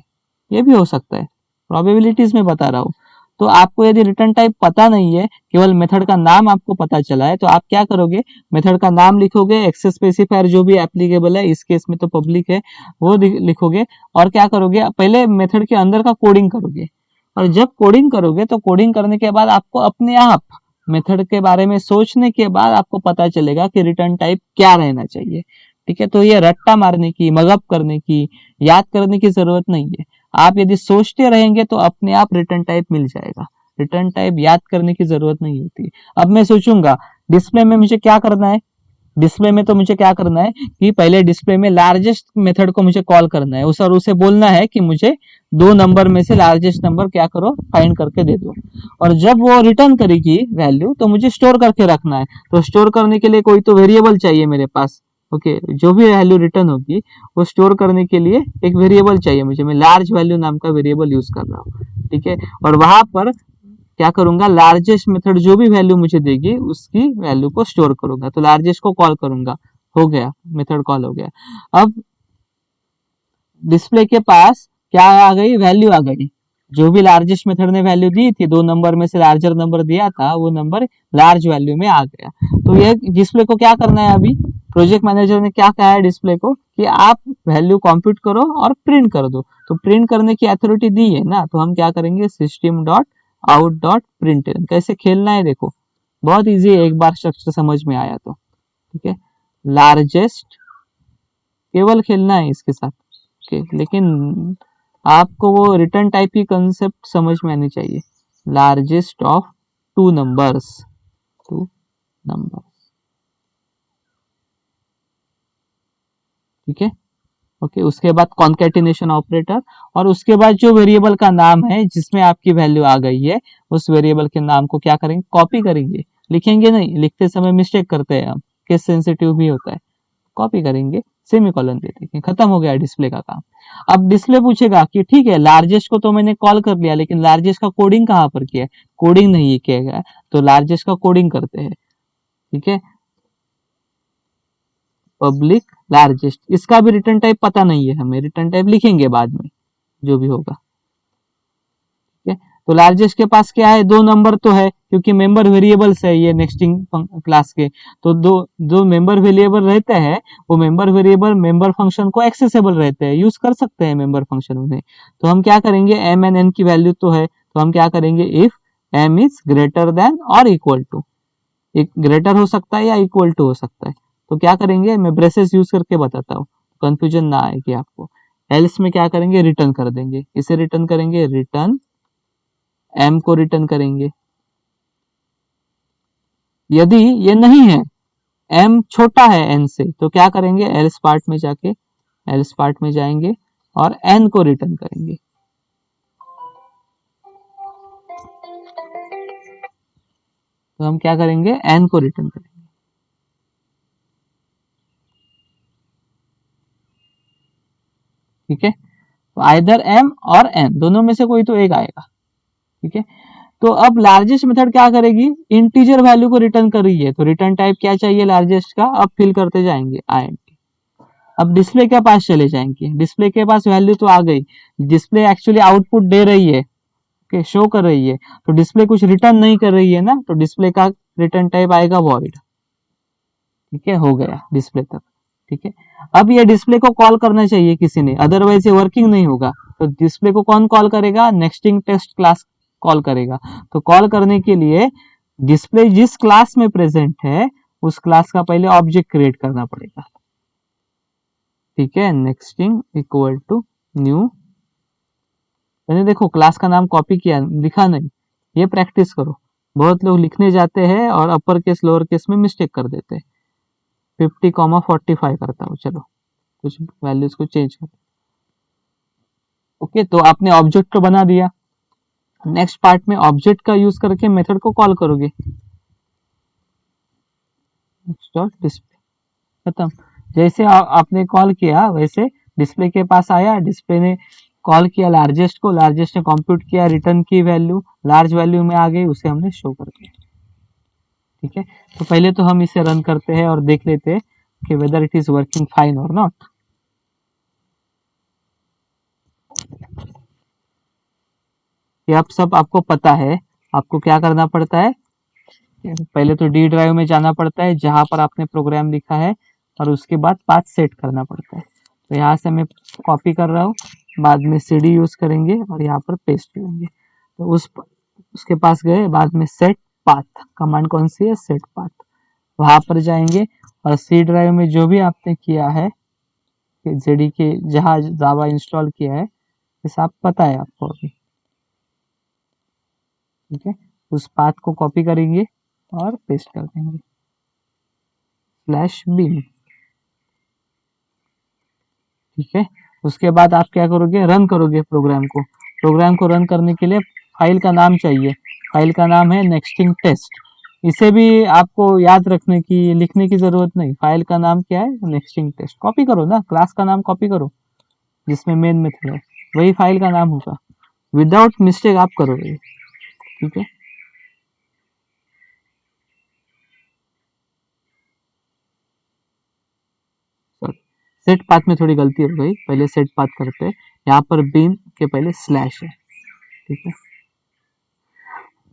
ये भी हो सकता है, प्रोबेबिलिटीज में बता रहा हूँ। तो आपको यदि रिटर्न टाइप पता नहीं है, केवल मेथड का नाम आपको पता चला है, तो आप क्या करोगे? मेथड का नाम लिखोगे, एक्सेस स्पेसिफायर जो भी एप्लीकेबल है, इस केस में तो पब्लिक है, वो लिखोगे, और क्या करोगे? पहले मेथड के अंदर का कोडिंग करोगे, और जब कोडिंग करोगे तो कोडिंग करने के बाद आपको अपने आप मेथड के बारे में सोचने के बाद आपको पता चलेगा कि रिटर्न टाइप क्या रहना चाहिए, ठीक है। तो ये रट्टा मारने की, मगअप करने की, याद करने की जरूरत नहीं है। आप यदि सोचते रहेंगे तो अपने आप रिटर्न टाइप मिल जाएगा, रिटर्न टाइप याद करने की जरूरत नहीं होती। अब मैं सोचूंगा डिस्प्ले में मुझे क्या करना है, डिस्प्ले में तो मुझे क्या करना है कि पहले डिस्प्ले में लार्जेस्ट मेथड को मुझे कॉल करना है, उसे बोलना है कि मुझे दो नंबर में से लार्जेस्ट नंबर क्या करो, फाइंड करके दे दो। और जब वो रिटर्न करेगी वैल्यू तो मुझे स्टोर करके रखना है, तो स्टोर करने के लिए कोई तो वेरिएबल चाहिए मेरे पास, ओके। जो भी वैल्यू रिटर्न होगी वो स्टोर करने के लिए एक वेरिएबल चाहिए मुझे, मैं लार्ज वैल्यू नाम का वेरिएबल यूज कर रहा हूँ, ठीक है। और वहां पर क्या करूंगा? लार्जेस्ट मेथड जो भी वैल्यू मुझे देगी उसकी वैल्यू को स्टोर करूंगा, तो लार्जेस्ट को कॉल करूंगा, हो गया, मेथड कॉल हो गया। अब डिस्प्ले के पास क्या आ गई? वैल्यू आ गई, जो भी लार्जेस्ट मेथड ने वैल्यू दी थी, दो नंबर में से लार्जर नंबर दिया था, वो नंबर लार्ज वैल्यू में आ गया। तो ये डिस्प्ले को क्या करना है? अभी प्रोजेक्ट मैनेजर ने क्या कहा है डिस्प्ले को कि आप वैल्यू कंप्यूट करो और प्रिंट कर दो। तो प्रिंट करने की अथॉरिटी दी है ना, तो हम क्या करेंगे? System dot out dot print. कैसे खेलना है देखो, बहुत इजी है, एक बार स्ट्रक्चर समझ में आया तो, ठीक है। लार्जेस्ट केवल खेलना है इसके साथ, ओके, लेकिन आपको वो रिटर्न टाइप की कंसेप्ट समझ में आनी चाहिए। Largest of two numbers, two number, ठीक है, ओके। उसके बाद कॉन्केटिनेशन ऑपरेटर, और उसके बाद जो वेरिएबल का नाम है जिसमें आपकी वैल्यू आ गई है, उस वेरिएबल के नाम को क्या करेंगे? कॉपी करेंगे, लिखेंगे नहीं, लिखते समय मिस्टेक करते हैं हम, केस सेंसिटिव भी होता है, कॉपी करेंगे, सेमीकोलन दे देंगे, खत्म हो गया डिस्प्ले का काम। अब डिस्प्ले पूछेगा कि ठीक है, लार्जेस्ट को तो मैंने कॉल कर लिया, लेकिन लार्जेस्ट का कोडिंग कहाँ पर किया है? कोडिंग नहीं किया गया, तो लार्जेस्ट का कोडिंग करते हैं, ठीक है। पब्लिक लार्जेस्ट, इसका भी रिटर्न टाइप पता नहीं है हमें, रिटर्न टाइप लिखेंगे बाद में जो भी होगा, ठीक है। तो लार्जेस्ट के पास क्या है, 2 नंबर तो है क्योंकि मेंबर वेरिएबल्स है ये नेक्स्टिंग क्लास के। तो दो मेंबर वेरिएबल रहते हैं, वो मेंबर वेरिएबल मेंबर फंक्शन को एक्सेसिबल रहते हैं, यूज कर सकते हैं मेंबर फंक्शन उन्हें। तो हम क्या करेंगे, m एंड n की वैल्यू तो है, तो हम क्या करेंगे, if m is greater than और इक्वल टू, एक ग्रेटर हो सकता है या इक्वल टू हो सकता है, तो क्या करेंगे, मैं ब्रेसेस यूज करके बताता हूँ, कंफ्यूजन ना आएगी आपको। एल्स में क्या करेंगे, रिटर्न कर देंगे, इसे रिटर्न करेंगे, रिटर्न m को रिटर्न करेंगे। यदि ये नहीं है, m छोटा है n से, तो क्या करेंगे, एल्स पार्ट में जाके, एल्स पार्ट में जाएंगे और n को रिटर्न करेंगे। तो हम क्या करेंगे, n को रिटर्न करेंगे। ठीक है, तो आइदर m और n दोनों में से कोई तो एक आएगा। ठीक है, तो अब लार्जेस्ट मेथड क्या करेगी, इंटीजर वैल्यू को रिटर्न कर रही है, तो रिटर्न टाइप क्या चाहिए लार्जेस्ट का, अब फिल करते जाएंगे int। अब डिस्प्ले के पास चले जाएंगे, डिस्प्ले के पास वैल्यू तो आ गई, डिस्प्ले एक्चुअली आउटपुट दे रही है, ओके, शो कर रही है, तो डिस्प्ले कुछ रिटर्न नहीं कर रही है ना, तो डिस्प्ले का रिटर्न टाइप आएगा वॉइड। ठीक है, हो गया डिस्प्ले तक। ठीक है, अब ये डिस्प्ले को कॉल करना चाहिए किसी ने, अदरवाइज ये वर्किंग नहीं होगा। तो डिस्प्ले को कौन कॉल करेगा, नेक्स्टिंग टेस्ट क्लास कॉल करेगा। तो कॉल करने के लिए डिस्प्ले जिस क्लास में प्रेजेंट है उस क्लास का पहले ऑब्जेक्ट क्रिएट करना पड़ेगा। ठीक है, नेक्स्टिंग इक्वल टू न्यू, मैंने देखो क्लास का नाम कॉपी किया, लिखा नहीं, ये प्रैक्टिस करो। बहुत लोग लिखने जाते हैं और अपर केस लोअर केस में मिस्टेक कर देते हैं। 50,45 करता हूँ, चलो कुछ वैल्यूज को चेंज कर। ओके, तो आपने ऑब्जेक्ट तो बना दिया, नेक्स्ट पार्ट में ऑब्जेक्ट का यूज करके मेथड को कॉल करोगे। डिस्प्ले खत्म, जैसे आपने कॉल किया वैसे डिस्प्ले के पास आया, डिस्प्ले ने कॉल किया लार्जेस्ट को, लार्जेस्ट ने कंप्यूट किया, रिटर्न की वैल्यू लार्ज वैल्यू में आ गई, उसे हमने शो कर दिया। ठीक है, तो पहले तो हम इसे रन करते हैं और देख लेते हैं कि whether it is working fine और नॉट। ये अब सब आपको पता है, आपको क्या करना पड़ता है, पहले तो डी ड्राइव में जाना पड़ता है जहां पर आपने प्रोग्राम लिखा है, और उसके बाद पाथ सेट करना पड़ता है। तो यहाँ से मैं कॉपी कर रहा हूँ, बाद में cd यूज करेंगे और यहाँ पर पेस्ट करेंगे। तो उसके पास गए, बाद में सेट पाथ कमांड कौन सी है, सेट पाथ, वहां पर जाएंगे और सी ड्राइव में जो भी आपने किया है, जेडी के जहाँ जावा इंस्टॉल किया है, हिसाब पता है आपको अभी। ठीक है, उस पाथ को कॉपी करेंगे और पेस्ट कर देंगे /bin। ठीक है, उसके बाद आप क्या करोगे, रन करोगे प्रोग्राम को। प्रोग्राम को रन करने के लिए फाइल का नाम चाहिए, फाइल का नाम है नेक्स्टिंग टेस्ट। इसे भी आपको याद रखने की, लिखने की जरूरत नहीं, फाइल का नाम क्या है, नेक्स्टिंग टेस्ट। कॉपी करो ना, क्लास का नाम कॉपी करो जिसमें मेन मेथड है, वही फाइल का नाम होगा, विदाउट मिस्टेक आप करोगे। ठीक है, सेट पाथ में थोड़ी गलती हो गई, पहले सेट पाथ करते हैं, यहाँ पर बीन के पहले स्लैश है। ठीक है,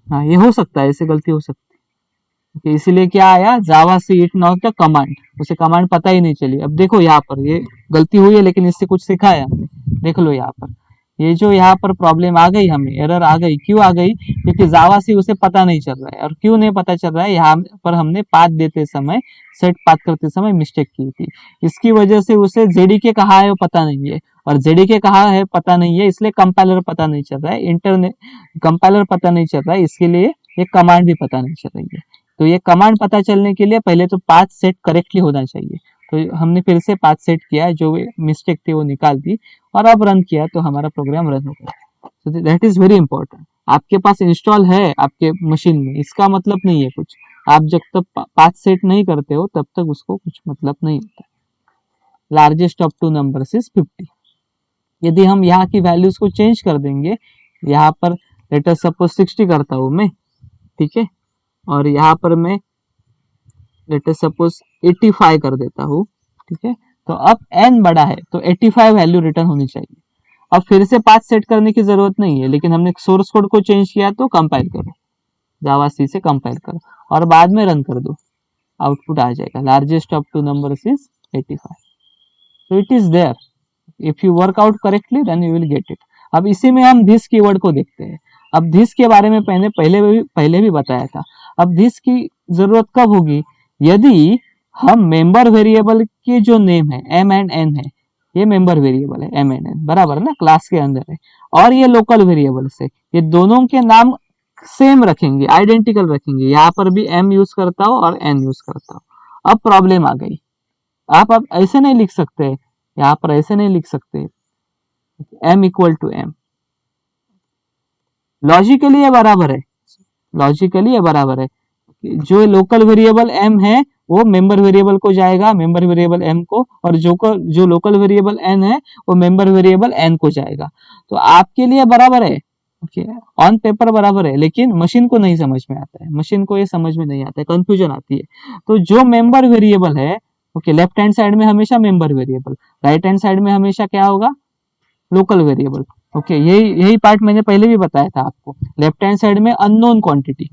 हाँ ये हो सकता है, ऐसे गलती हो सकती है, इसीलिए क्या आया, Java C it not the command, उसे कमांड पता ही नहीं चली। अब देखो यहाँ पर ये गलती हुई है, लेकिन इससे कुछ सीखा है हमने। देख लो यहाँ पर, ये जो यहाँ पर प्रॉब्लम आ गई, हमें एरर आ गई, क्यों आ गई, क्योंकि जावा सी उसे पता नहीं चल रहा है। और क्यों नहीं पता चल रहा है, यहाँ पर हमने पाथ देते समय, सेट पाथ करते समय मिस्टेक की थी, इसकी वजह से उसे जेडीके कहाँ है वो पता नहीं है, और जेडीके कहाँ है पता नहीं है, इसलिए कंपाइलर पता नहीं चल रहा है, इंटरनेट कंपाइलर पता नहीं चल रहा है, इसके लिए ये कमांड भी पता नहीं चल रही है। तो ये कमांड पता चलने के लिए पहले तो पाथ सेट करेक्टली होना चाहिए। तो हमने फिर से पाथ सेट किया, जो मिस्टेक थी वो निकाल दी, और अब रन किया तो हमारा प्रोग्राम रन हो गया। तो दैट इज वेरी इंपॉर्टेंट। आपके पास इंस्टॉल है आपके मशीन में, इसका मतलब नहीं है कुछ, आप जब तक पाथ सेट नहीं करते हो तब तक उसको कुछ मतलब नहीं होता। Largest of two numbers is 50। यदि हम यहाँ की वैल्यूज को चेंज कर देंगे, यहाँ पर लेटर सपोज 60 करता हूँ मैं, ठीक है, और यहाँ पर मैं लेटर सपोज 85 कर देता हूँ। ठीक है, तो अब n बड़ा है तो 85 वैल्यू रिटर्न होनी चाहिए। अब फिर से पाथ सेट करने की जरूरत नहीं है, लेकिन हमने सोर्स कोड को चेंज किया तो कंपाइल करो, जावा सी से कंपाइल करो और बाद में रन कर दो, आउटपुट आ जाएगा, largest of two numbers is 85। So it is there, if you work out correctly then you will get it. अब इसी में हम दिस कीवर्ड को देखते हैं। अब दिस के बारे में पहले भी बताया था। अब दिस की जरूरत कब होगी, यदि हम मेंबर वेरिएबल के जो नेम है एम एंड एन है, ये मेंबर वेरिएबल है एम एंड एन, बराबर ना, क्लास के अंदर है, और ये लोकल वेरिएबल है, ये दोनों के नाम सेम रखेंगे, आइडेंटिकल रखेंगे, यहाँ पर भी एम यूज करता हो और एन यूज करता हो। अब प्रॉब्लम आ गई, आप अब ऐसे नहीं लिख सकते, यहाँ पर ऐसे नहीं लिख सकते m equal to M, logically ये बराबर है, लॉजिकली ये बराबर है। जो लोकल वेरिएबल m है वो मेंबर वेरिएबल को जाएगा, मेंबर वेरिएबल m को, और जो लोकल वेरिएबल n है वो मेंबर वेरिएबल n को जाएगा। तो आपके लिए बराबर है, ओके, ऑन पेपर बराबर है, लेकिन मशीन को नहीं समझ में आता है, मशीन को ये समझ में नहीं आता है, कंफ्यूजन आती है। तो जो मेंबर वेरिएबल है, ओके, लेफ्ट हैंड साइड में हमेशा member variable, right hand side में हमेशा क्या होगा, लोकल वेरिएबल। ओके, यही पार्ट मैंने पहले भी बताया था आपको। लेफ्ट हैंड साइड में unknown quantity,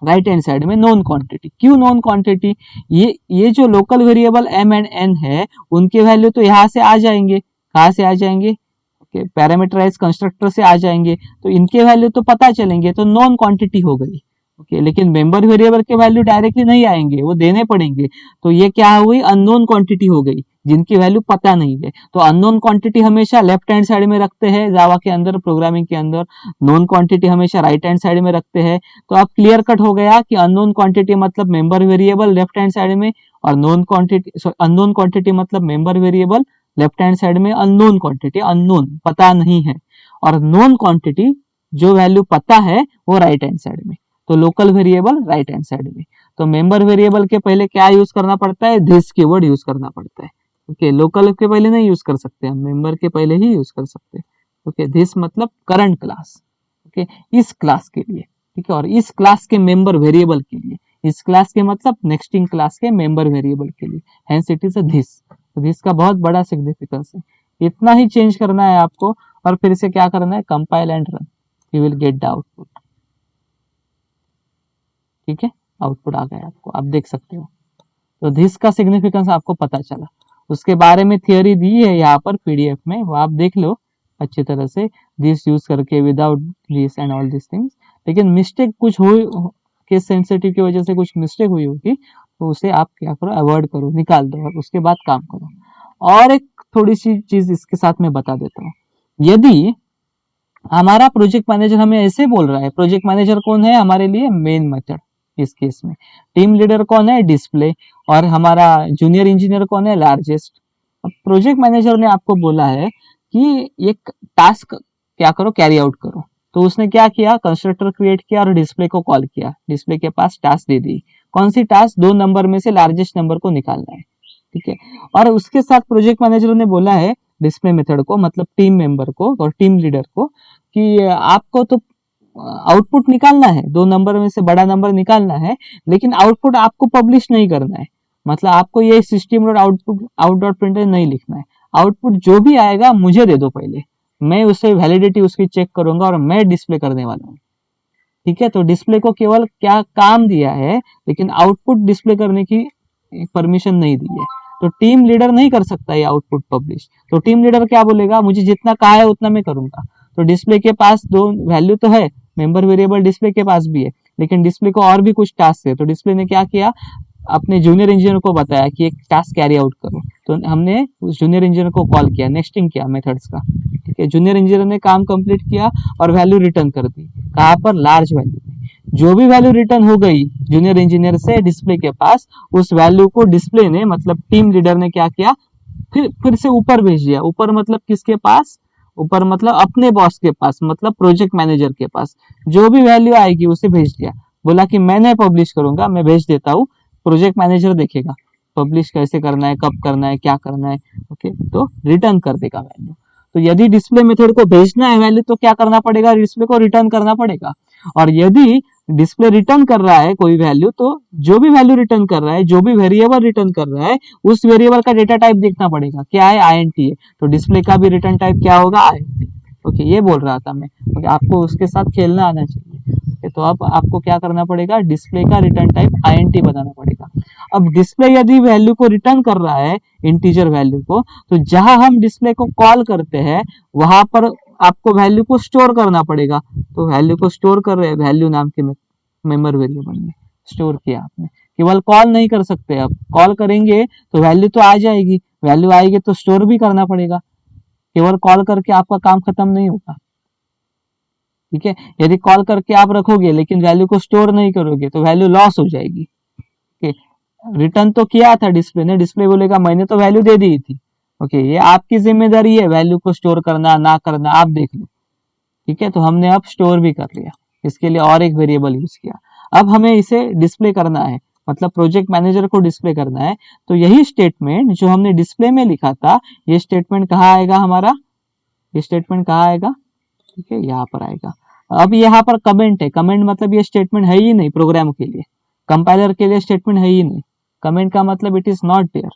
right hand side में नोन क्वांटिटी। क्यों नोन क्वांटिटी, ये जो local variable m and n है उनके वैल्यू तो यहाँ से आ जाएंगे, कहाँ से आ जाएंगे, ओके, पैरामीटराइज कंस्ट्रक्टर से आ जाएंगे, तो इनके वैल्यू तो पता चलेंगे, तो नॉन क्वांटिटी हो गई, ओके। लेकिन मेंबर वेरिएबल के वैल्यू डायरेक्टली नहीं आएंगे, वो देने पड़ेंगे, तो ये क्या हुई, अननोन क्वांटिटी हो गई, जिनकी वैल्यू पता नहीं है। तो अननोन क्वांटिटी हमेशा लेफ्ट हैंड साइड में रखते हैं जावा के अंदर, प्रोग्रामिंग के अंदर, नोन क्वांटिटी हमेशा राइट हैंड साइड में रखते हैं। तो अब क्लियर कट हो गया कि अननोन क्वांटिटी मतलब member variable left hand side में, और अननोन क्वांटिटी मतलब member variable left hand side में, अननोन क्वांटिटी, अननोन पता नहीं है, और नोन क्वांटिटी जो वैल्यू पता है वो राइट हैंड साइड में। तो local variable right hand side में। तो मेंबर वेरिएबल के पहले क्या यूज करना पड़ता है, दिस कीवर्ड यूज करना पड़ता है, ओके। लोकल के पहले नहीं यूज कर सकते हम, मेंबर के पहले ही यूज कर सकते हैं, ओके। दिस मतलब करंट क्लास, ओके, इस क्लास के लिए, ठीक है, और इस क्लास के मेंबर वेरिएबल के लिए, इस क्लास के मतलब नेक्स्टिंग क्लास के मेंबर वेरिएबल के लिए, hence it is a this. तो दिस का बहुत बड़ा सिग्निफिकेंस है, इतना ही चेंज करना है आपको, और फिर से क्या करना है, compile and run, you will get the output, ठीक है। आउटपुट आ गया आपको, आप देख सकते हो। तो दिस का सिग्निफिकेंस आपको पता चला। उसके बारे में थियोरी दी है यहाँ पर पीडीएफ में, वो आप देख लो अच्छी तरह से, दिस यूज करके, without this and all this things. लेकिन मिस्टेक कुछ हुई, केस सेंसिटिव की वजह से कुछ मिस्टेक हुई होगी, तो उसे आप क्या करो, अवॉइड करो, निकाल दो, और उसके बाद काम करो। और एक थोड़ी सी चीज इसके साथ में बता देता हूँ, यदि हमारा प्रोजेक्ट मैनेजर हमें ऐसे बोल रहा है, प्रोजेक्ट मैनेजर कौन है हमारे लिए, मेन मेथड इस केस में, टीम लीडर कौन है, डिस्प्ले, और हमारा जूनियर इंजीनियर कौन है, लार्जेस्ट। अब प्रोजेक्ट मैनेजर ने आपको बोला है कि एक टास्क क्या करो, कैरी आउट करो, तो उसने क्या किया, कंस्ट्रक्टर क्रिएट किया और डिस्प्ले को कॉल किया, डिस्प्ले के पास टास्क दे दी, कौन सी टास्क, 2 नंबर में से लार्जेस्ट नंबर को निकालना है, ठीक है। और उसके साथ प्रोजेक्ट मैनेजर ने बोला है डिस्प्ले मेथड को, मतलब टीम मेंबर को और टीम लीडर को, कि आपको तो आउटपुट निकालना है, 2 नंबर में से बड़ा नंबर निकालना है, लेकिन आउटपुट आपको पब्लिश नहीं करना है, मतलब आपको ये system dot output out dot printer नहीं लिखना है। आउटपुट जो भी आएगा मुझे दे दो पहले, मैं उससे वैलिडिटी उसकी चेक करूंगा और मैं डिस्प्ले करने वाला हूँ, ठीक है। तो डिस्प्ले को केवल क्या काम दिया है, लेकिन आउटपुट डिस्प्ले करने की परमिशन नहीं दी है। तो टीम लीडर नहीं कर सकता ये आउटपुट पब्लिश। तो टीम लीडर क्या बोलेगा, मुझे जितना कहा है उतना मैं करूंगा। तो डिस्प्ले के पास 2 वैल्यू तो है, मेंबर वेरिएबल डिस्प्ले के पास भी है, लेकिन डिस्प्ले को और भी कुछ टास्क है। तो डिस्प्ले ने क्या किया, अपने जूनियर इंजीनियर को बताया कि एक टास्क कैरी आउट करो, तो हमने उस जूनियर इंजीनियर को कॉल किया, नेक्स्टिंग किया मेथड्स का, ठीक है। जूनियर इंजीनियर ने काम कंप्लीट किया और वैल्यू रिटर्न कर दी, कहाँ पर, लार्ज वैल्यू। जो भी वैल्यू रिटर्न हो गई जूनियर इंजीनियर से डिस्प्ले के पास, उस वैल्यू को डिस्प्ले ने मतलब टीम लीडर ने क्या किया, फिर से ऊपर भेज दिया। ऊपर मतलब किसके पास, ऊपर मतलब अपने बॉस के पास, मतलब प्रोजेक्ट मैनेजर के पास, जो भी वैल्यू आएगी उसे भेज दिया। बोला कि मैं नहीं पब्लिश करूंगा, मैं भेज देता हूँ, प्रोजेक्ट मैनेजर देखेगा पब्लिश कैसे करना है, कब करना है, क्या करना है, ओके। तो रिटर्न कर देगा वैल्यू। तो यदि डिस्प्ले मेथड को भेजना है वैल्यू, तो क्या करना पड़ेगा, डिस्प्ले को रिटर्न करना पड़ेगा। और यदि डिस्प्ले रिटर्न कर रहा है कोई वैल्यू, तो जो भी वैल्यू रिटर्न कर रहा है, जो भी वेरिएबल रिटर्न कर रहा है, उस वेरिएबल का डेटा टाइप देखना पड़ेगा, क्या है, आईएनटी है। तो डिस्प्ले का भी रिटर्न टाइप क्या होगा, ओके, ये बोल रहा था मैं। ओके, आपको उसके साथ खेलना आना चाहिए। ओके, तो अब आपको क्या करना पड़ेगा, डिस्प्ले का रिटर्न टाइप INT बनाना पड़ेगा। अब डिस्प्ले यदि वैल्यू को रिटर्न कर रहा है, इंटीजर वैल्यू को, तो जहां हम डिस्प्ले को कॉल करते हैं वहां पर आपको वैल्यू को स्टोर करना पड़ेगा। तो वैल्यू को स्टोर कर रहे हैं वैल्यू नाम के मेमोरी वेरिएबल में स्टोर किया आपने। केवल कॉल नहीं कर सकते, अब कॉल करेंगे तो वैल्यू तो आ जाएगी, वैल्यू आएगी तो स्टोर भी करना पड़ेगा। केवल कॉल करके आपका काम खत्म नहीं होगा। ठीक है, यदि कॉल करके आप रखोगे लेकिन वैल्यू को स्टोर नहीं करोगे तो वैल्यू लॉस हो जाएगी। ओके, रिटर्न तो किया था डिस्प्ले ने, डिस्प्ले बोलेगा मैंने तो वैल्यू दे दी थी। ओके, ये आपकी जिम्मेदारी है वैल्यू को स्टोर करना ना करना, आप देख लो। ठीक है, तो हमने अब स्टोर भी कर लिया, इसके लिए और एक वेरिएबल यूज किया। अब हमें इसे डिस्प्ले करना है, मतलब प्रोजेक्ट मैनेजर को डिस्प्ले करना है। तो यही स्टेटमेंट जो हमने डिस्प्ले में लिखा था, ये स्टेटमेंट कहाँ आएगा हमारा, ये स्टेटमेंट कहाँ आएगा, ठीक है, यहाँ पर आएगा। अब यहाँ पर कमेंट है, कमेंट मतलब ये स्टेटमेंट है ही नहीं प्रोग्राम के लिए, कंपाइलर के लिए स्टेटमेंट है ही नहीं। कमेंट का मतलब इट इज नॉट देयर,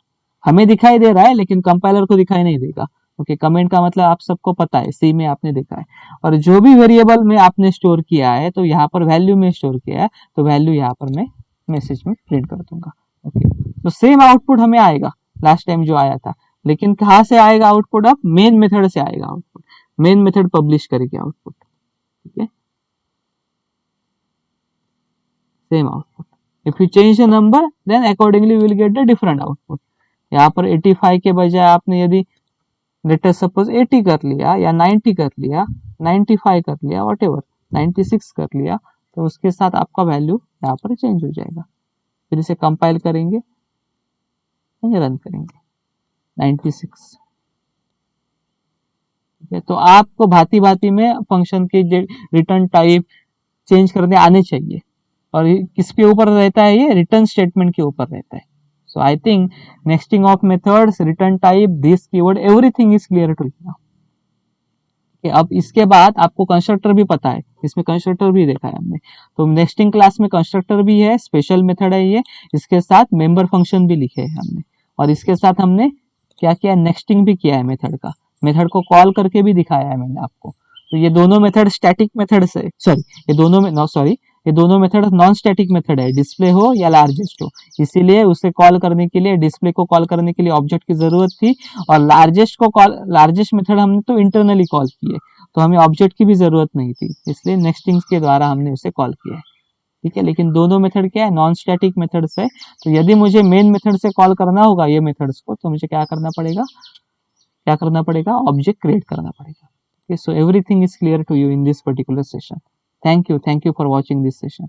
हमें दिखाई दे रहा है लेकिन कंपाइलर को दिखाई नहीं देगा। ओके, कमेंट का मतलब आप सबको पता है, सी में आपने देखा है। और जो भी वेरिएबल में आपने स्टोर किया है, तो यहाँ पर वैल्यू में स्टोर किया है, तो वैल्यू यहाँ पर मैं मैसेज में प्रिंट कर दूंगा। ओके, तो सेम आउटपुट हमें आएगा लास्ट टाइम जो आया था, लेकिन कहाँ से आएगा आउटपुट, अब मेन मेथड से आएगा आउटपुट, मेन मेथड पब्लिश करेगी आउटपुट। ठीक है, same output. If you change the number then accordingly will get the different output. यहाँ पर 85 के बजाय आपने यदि लेट अस सपोज 80 कर लिया या 90 कर लिया, 95 कर लिया, वॉट एवर 96 कर लिया, तो उसके साथ आपका वैल्यू यहाँ पर चेंज हो जाएगा। फिर इसे कंपाइल करेंगे, रन करेंगे 96। ठीक है, तो आपको भांति भांति में फंक्शन के रिटर्न टाइप चेंज करने आने चाहिए। और किसके ऊपर रहता है, ये रिटर्न स्टेटमेंट के ऊपर रहता है। So I think nesting of methods, return type, this keyword, everything is clear to you. अब इसके बाद आपको कंस्ट्रक्टर भी पता है, इसमें कंस्ट्रक्टर भी देखा है हमने। तो नेक्स्टिंग क्लास में कंस्ट्रक्टर भी है, स्पेशल मेथड है ये, इसके साथ मेंबर फंक्शन भी लिखे हैं हमने। और इसके साथ हमने क्या किया, नेक्स्टिंग भी किया है मेथड का, मेथड को कॉल करके भी दिखाया है मैंने आपको। तो ये दोनों मेथड स्टैटिक मेथड से, सॉरी ये दोनों में नो सॉरी ये दोनों मेथड नॉन स्टैटिक मेथड है, डिस्प्ले हो या लार्जेस्ट हो। इसीलिए उसे कॉल करने के लिए, डिस्प्ले को कॉल करने के लिए ऑब्जेक्ट की जरूरत थी, और लार्जेस्ट मेथड हमने तो इंटरनली कॉल किए, तो हमें ऑब्जेक्ट की भी जरूरत नहीं थी, इसलिए नेक्स्टिंग के द्वारा हमने उसे कॉल किया है। ठीक है, लेकिन दोनों मेथड क्या है, नॉन स्टैटिक मेथड्स है। तो यदि मुझे मेन मेथड से कॉल करना होगा ये मेथड्स को, तो मुझे क्या करना पड़ेगा, ऑब्जेक्ट क्रिएट करना पड़ेगा। Okay, so everything is clear to you in this particular session. Thank you for watching this session.